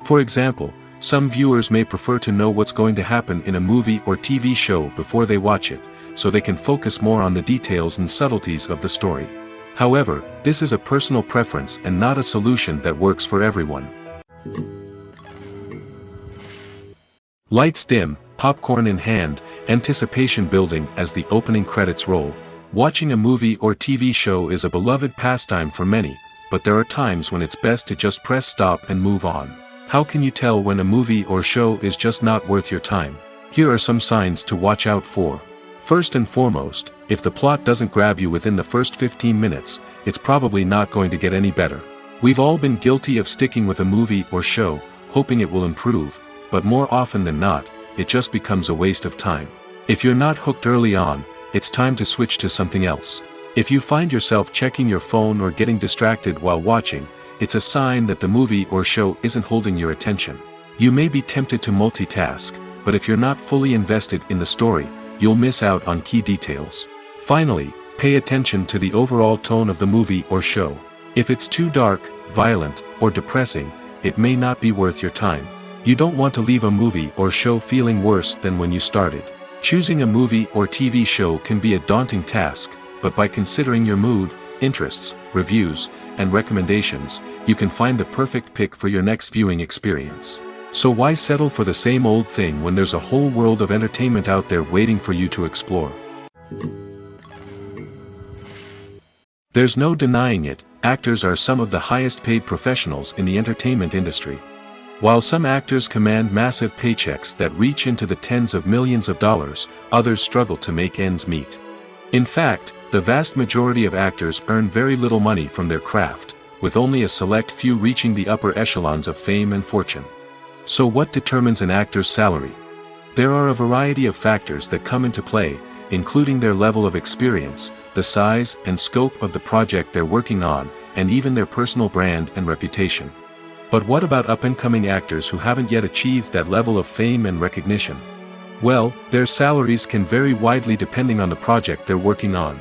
For example, some viewers may prefer to know what's going to happen in a movie or TV show before they watch it, so they can focus more on the details and subtleties of the story. However, this is a personal preference and not a solution that works for everyone. Lights dim, popcorn in hand, anticipation building as the opening credits roll. Watching a movie or TV show is a beloved pastime for many, but there are times when it's best to just press stop and move on. How can you tell when a movie or show is just not worth your time? Here are some signs to watch out for. First and foremost, if the plot doesn't grab you within the first 15 minutes, it's probably not going to get any better. We've all been guilty of sticking with a movie or show, hoping it will improve, but more often than not, it just becomes a waste of time. If you're not hooked early on, it's time to switch to something else. If you find yourself checking your phone or getting distracted while watching, it's a sign that the movie or show isn't holding your attention. You may be tempted to multitask, but if you're not fully invested in the story, you'll miss out on key details. Finally, pay attention to the overall tone of the movie or show. If it's too dark, violent, or depressing, it may not be worth your time. You don't want to leave a movie or show feeling worse than when you started. Choosing a movie or TV show can be a daunting task, but by considering your mood, interests, reviews, and recommendations, you can find the perfect pick for your next viewing experience. So why settle for the same old thing when there's a whole world of entertainment out there waiting for you to explore? There's no denying it, actors are some of the highest paid professionals in the entertainment industry. While some actors command massive paychecks that reach into the tens of millions of dollars, others struggle to make ends meet. In fact, the vast majority of actors earn very little money from their craft, with only a select few reaching the upper echelons of fame and fortune. So what determines an actor's salary? There are a variety of factors that come into play, including their level of experience, the size and scope of the project they're working on, and even their personal brand and reputation. But what about up-and-coming actors who haven't yet achieved that level of fame and recognition? Well, their salaries can vary widely depending on the project they're working on.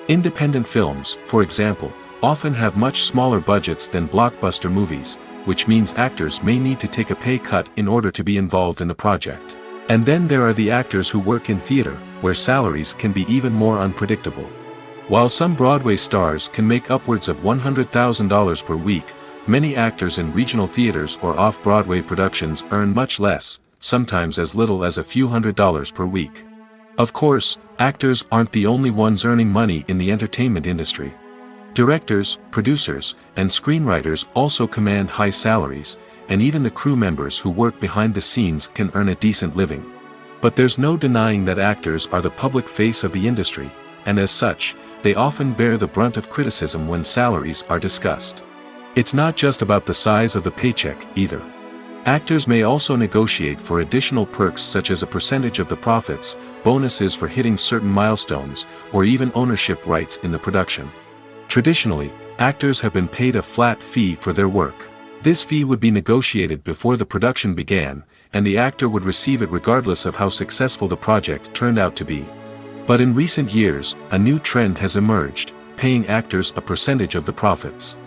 Independent films, for example, often have much smaller budgets than blockbuster movies, which means actors may need to take a pay cut in order to be involved in the project. And then there are the actors who work in theater, where salaries can be even more unpredictable. While some Broadway stars can make upwards of $100,000 per week, many actors in regional theaters or off-Broadway productions earn much less, sometimes as little as a few $100s per week. Of course, actors aren't the only ones earning money in the entertainment industry. Directors, producers, and screenwriters also command high salaries, and even the crew members who work behind the scenes can earn a decent living. But there's no denying that actors are the public face of the industry, and as such, they often bear the brunt of criticism when salaries are discussed. It's not just about the size of the paycheck, either. Actors may also negotiate for additional perks such as a percentage of the profits, bonuses for hitting certain milestones, or even ownership rights in the production. Traditionally, actors have been paid a flat fee for their work. This fee would be negotiated before the production began, and the actor would receive it regardless of how successful the project turned out to be. But in recent years, a new trend has emerged, paying actors a percentage of the profits.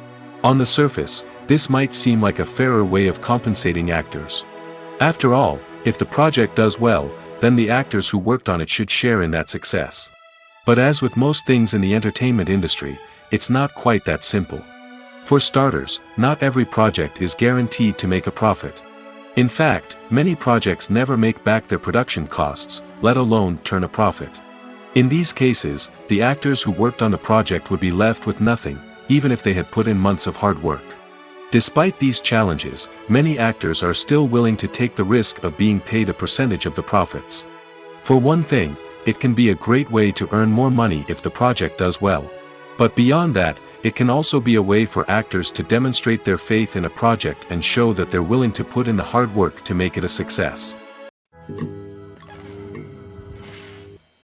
On the surface, this might seem like a fairer way of compensating actors. After all, if the project does well, then the actors who worked on it should share in that success. But as with most things in the entertainment industry, it's not quite that simple. For starters, not every project is guaranteed to make a profit. In fact, many projects never make back their production costs, let alone turn a profit. In these cases, the actors who worked on the project would be left with nothing, even if they had put in months of hard work. Despite these challenges, many actors are still willing to take the risk of being paid a percentage of the profits. For one thing, it can be a great way to earn more money if the project does well. But beyond that, it can also be a way for actors to demonstrate their faith in a project and show that they're willing to put in the hard work to make it a success.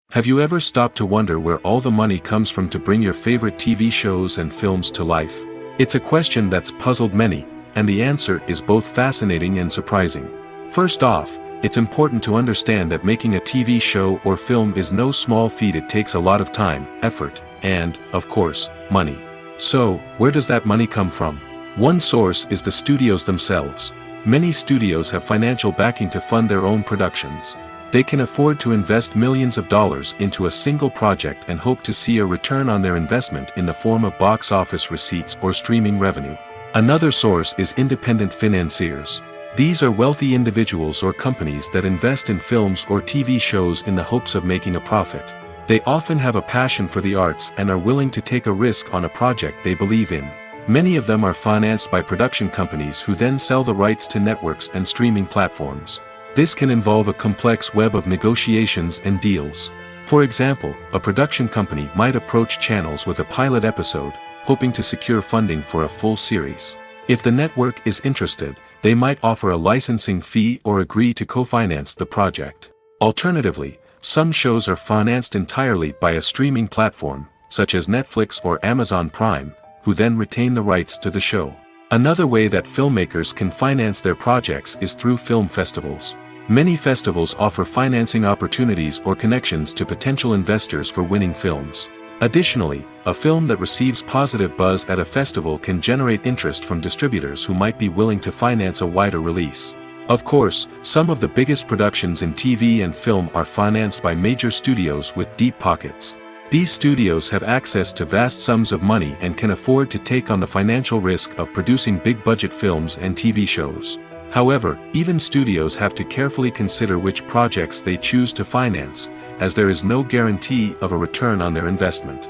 Have you ever stopped to wonder where all the money comes from to bring your favorite TV shows and films to life? It's a question that's puzzled many, and the answer is both fascinating and surprising. First off, it's important to understand that making a TV show or film is no small feat. It takes a lot of time, effort, and, of course, money. So, where does that money come from? One source is the studios themselves. Many studios have financial backing to fund their own productions. They can afford to invest millions of dollars into a single project and hope to see a return on their investment in the form of box office receipts or streaming revenue. Another source is independent financiers. These are wealthy individuals or companies that invest in films or TV shows in the hopes of making a profit. They often have a passion for the arts and are willing to take a risk on a project they believe in. Many of them are financed by production companies who then sell the rights to networks and streaming platforms. This can involve a complex web of negotiations and deals. For example, a production company might approach channels with a pilot episode, hoping to secure funding for a full series. If the network is interested, they might offer a licensing fee or agree to co-finance the project. Alternatively, some shows are financed entirely by a streaming platform, such as Netflix or Amazon Prime, who then retain the rights to the show. Another way that filmmakers can finance their projects is through film festivals. Many festivals offer financing opportunities or connections to potential investors for winning films. Additionally, a film that receives positive buzz at a festival can generate interest from distributors who might be willing to finance a wider release. Of course, some of the biggest productions in TV and film are financed by major studios with deep pockets. These studios have access to vast sums of money and can afford to take on the financial risk of producing big-budget films and TV shows. However, even studios have to carefully consider which projects they choose to finance, as there is no guarantee of a return on their investment.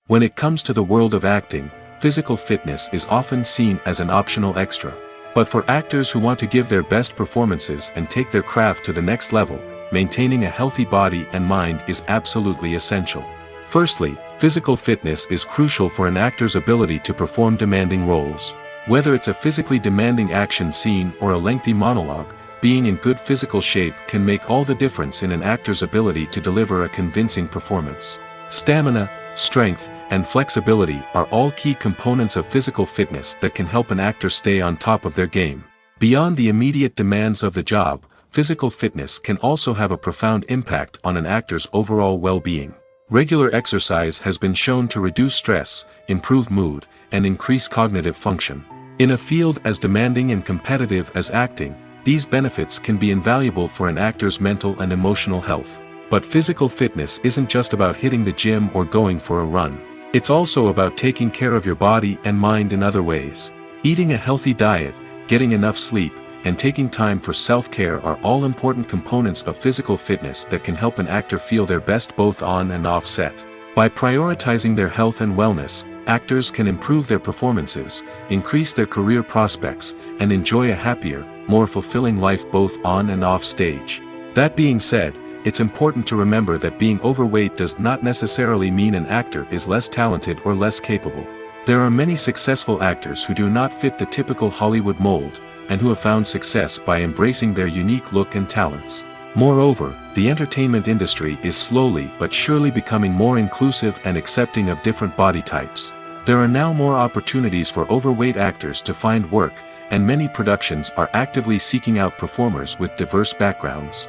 When it comes to the world of acting, physical fitness is often seen as an optional extra. But for actors who want to give their best performances and take their craft to the next level, maintaining a healthy body and mind is absolutely essential. Firstly, physical fitness is crucial for an actor's ability to perform demanding roles. Whether it's a physically demanding action scene or a lengthy monologue, being in good physical shape can make all the difference in an actor's ability to deliver a convincing performance. Stamina, strength, and flexibility are all key components of physical fitness that can help an actor stay on top of their game. Beyond the immediate demands of the job, physical fitness can also have a profound impact on an actor's overall well-being. Regular exercise has been shown to reduce stress, improve mood, and increase cognitive function. In a field as demanding and competitive as acting, these benefits can be invaluable for an actor's mental and emotional health. But physical fitness isn't just about hitting the gym or going for a run. It's also about taking care of your body and mind in other ways. Eating a healthy diet, getting enough sleep, and taking time for self-care are all important components of physical fitness that can help an actor feel their best both on and off set. By prioritizing their health and wellness, actors can improve their performances, increase their career prospects, and enjoy a happier, more fulfilling life both on and off stage. That being said, it's important to remember that being overweight does not necessarily mean an actor is less talented or less capable. There are many successful actors who do not fit the typical Hollywood mold, and who have found success by embracing their unique look and talents. Moreover, the entertainment industry is slowly but surely becoming more inclusive and accepting of different body types. There are now more opportunities for overweight actors to find work, and many productions are actively seeking out performers with diverse backgrounds.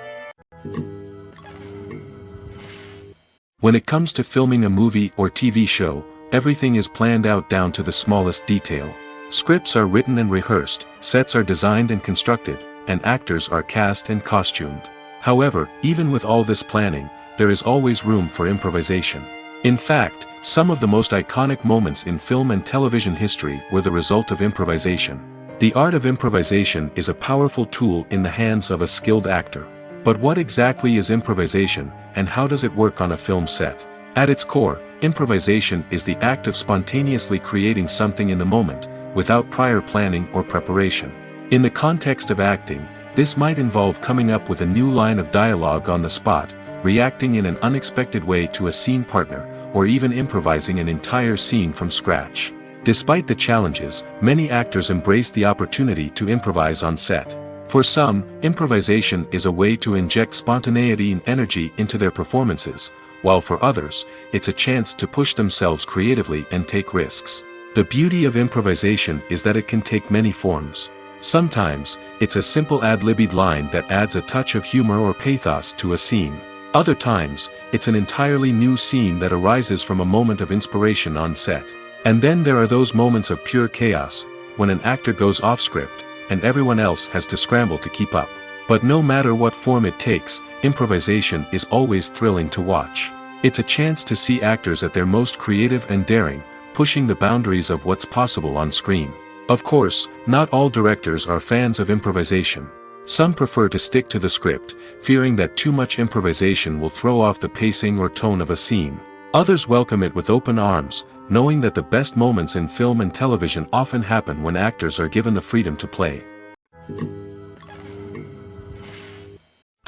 When it comes to filming a movie or TV show, everything is planned out down to the smallest detail. Scripts are written and rehearsed, sets are designed and constructed, and actors are cast and costumed. However, even with all this planning, there is always room for improvisation. In fact, some of the most iconic moments in film and television history were the result of improvisation. The art of improvisation is a powerful tool in the hands of a skilled actor. But what exactly is improvisation, and how does it work on a film set? At its core, improvisation is the act of spontaneously creating something in the moment, without prior planning or preparation. In the context of acting, this might involve coming up with a new line of dialogue on the spot, reacting in an unexpected way to a scene partner, or even improvising an entire scene from scratch. Despite the challenges, many actors embrace the opportunity to improvise on set. For some, improvisation is a way to inject spontaneity and energy into their performances, while for others, it's a chance to push themselves creatively and take risks. The beauty of improvisation is that it can take many forms. Sometimes, it's a simple ad-libbed line that adds a touch of humor or pathos to a scene. Other times, it's an entirely new scene that arises from a moment of inspiration on set. And then there are those moments of pure chaos, when an actor goes off script, and everyone else has to scramble to keep up. But no matter what form it takes, improvisation is always thrilling to watch. It's a chance to see actors at their most creative and daring, pushing the boundaries of what's possible on screen. Of course, not all directors are fans of improvisation. Some prefer to stick to the script, fearing that too much improvisation will throw off the pacing or tone of a scene. Others welcome it with open arms, knowing that the best moments in film and television often happen when actors are given the freedom to play.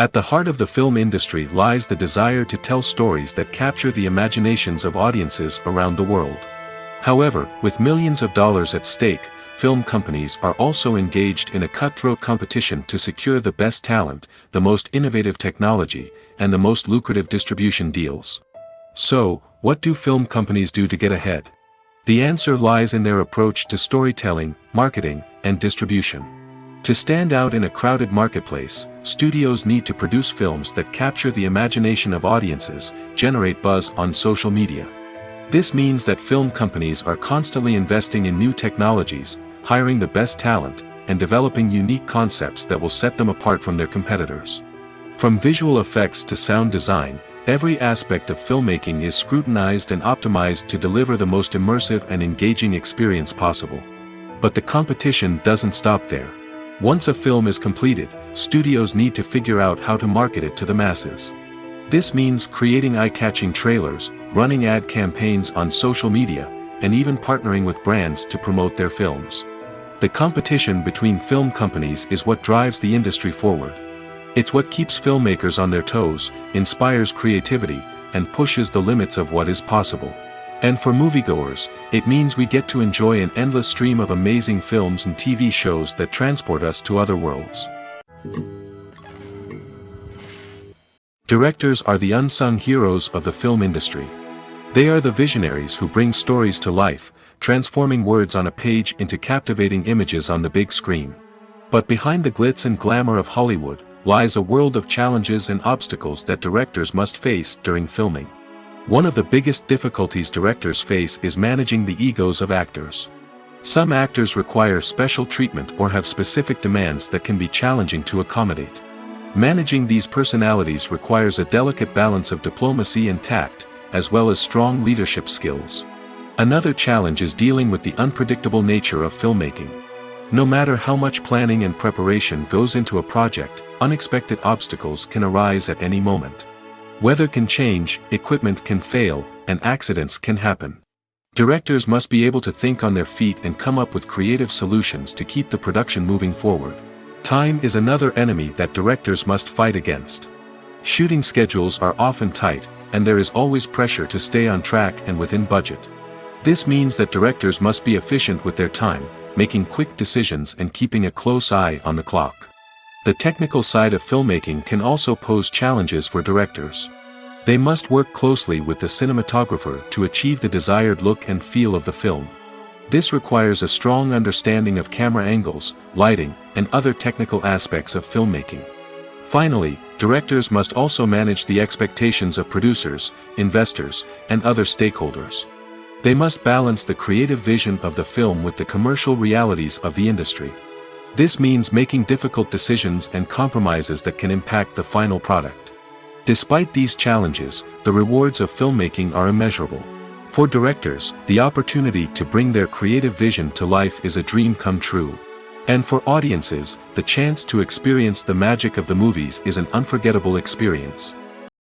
At the heart of the film industry lies the desire to tell stories that capture the imaginations of audiences around the world. However, with millions of dollars at stake, film companies are also engaged in a cutthroat competition to secure the best talent, the most innovative technology, and the most lucrative distribution deals. So, what do film companies do to get ahead? The answer lies in their approach to storytelling, marketing, and distribution. To stand out in a crowded marketplace, studios need to produce films that capture the imagination of audiences, generate buzz on social media. This means that film companies are constantly investing in new technologies, hiring the best talent, and developing unique concepts that will set them apart from their competitors. From visual effects to sound design, every aspect of filmmaking is scrutinized and optimized to deliver the most immersive and engaging experience possible. But the competition doesn't stop there. Once a film is completed, studios need to figure out how to market it to the masses. This means creating eye-catching trailers, running ad campaigns on social media, and even partnering with brands to promote their films. The competition between film companies is what drives the industry forward. It's what keeps filmmakers on their toes, inspires creativity, and pushes the limits of what is possible. And for moviegoers, it means we get to enjoy an endless stream of amazing films and TV shows that transport us to other worlds. Directors are the unsung heroes of the film industry. They are the visionaries who bring stories to life, transforming words on a page into captivating images on the big screen. But behind the glitz and glamour of Hollywood, lies a world of challenges and obstacles that directors must face during filming. One of the biggest difficulties directors face is managing the egos of actors. Some actors require special treatment or have specific demands that can be challenging to accommodate. Managing these personalities requires a delicate balance of diplomacy and tact, as well as strong leadership skills. Another challenge is dealing with the unpredictable nature of filmmaking. No matter how much planning and preparation goes into a project, unexpected obstacles can arise at any moment. Weather can change, equipment can fail, and accidents can happen. Directors must be able to think on their feet and come up with creative solutions to keep the production moving forward. Time is another enemy that directors must fight against. Shooting schedules are often tight, and there is always pressure to stay on track and within budget. This means that directors must be efficient with their time, making quick decisions and keeping a close eye on the clock. The technical side of filmmaking can also pose challenges for directors. They must work closely with the cinematographer to achieve the desired look and feel of the film. This requires a strong understanding of camera angles, lighting, and other technical aspects of filmmaking. Finally, directors must also manage the expectations of producers, investors, and other stakeholders. They must balance the creative vision of the film with the commercial realities of the industry. This means making difficult decisions and compromises that can impact the final product. Despite these challenges, the rewards of filmmaking are immeasurable. For directors, the opportunity to bring their creative vision to life is a dream come true. And for audiences, the chance to experience the magic of the movies is an unforgettable experience.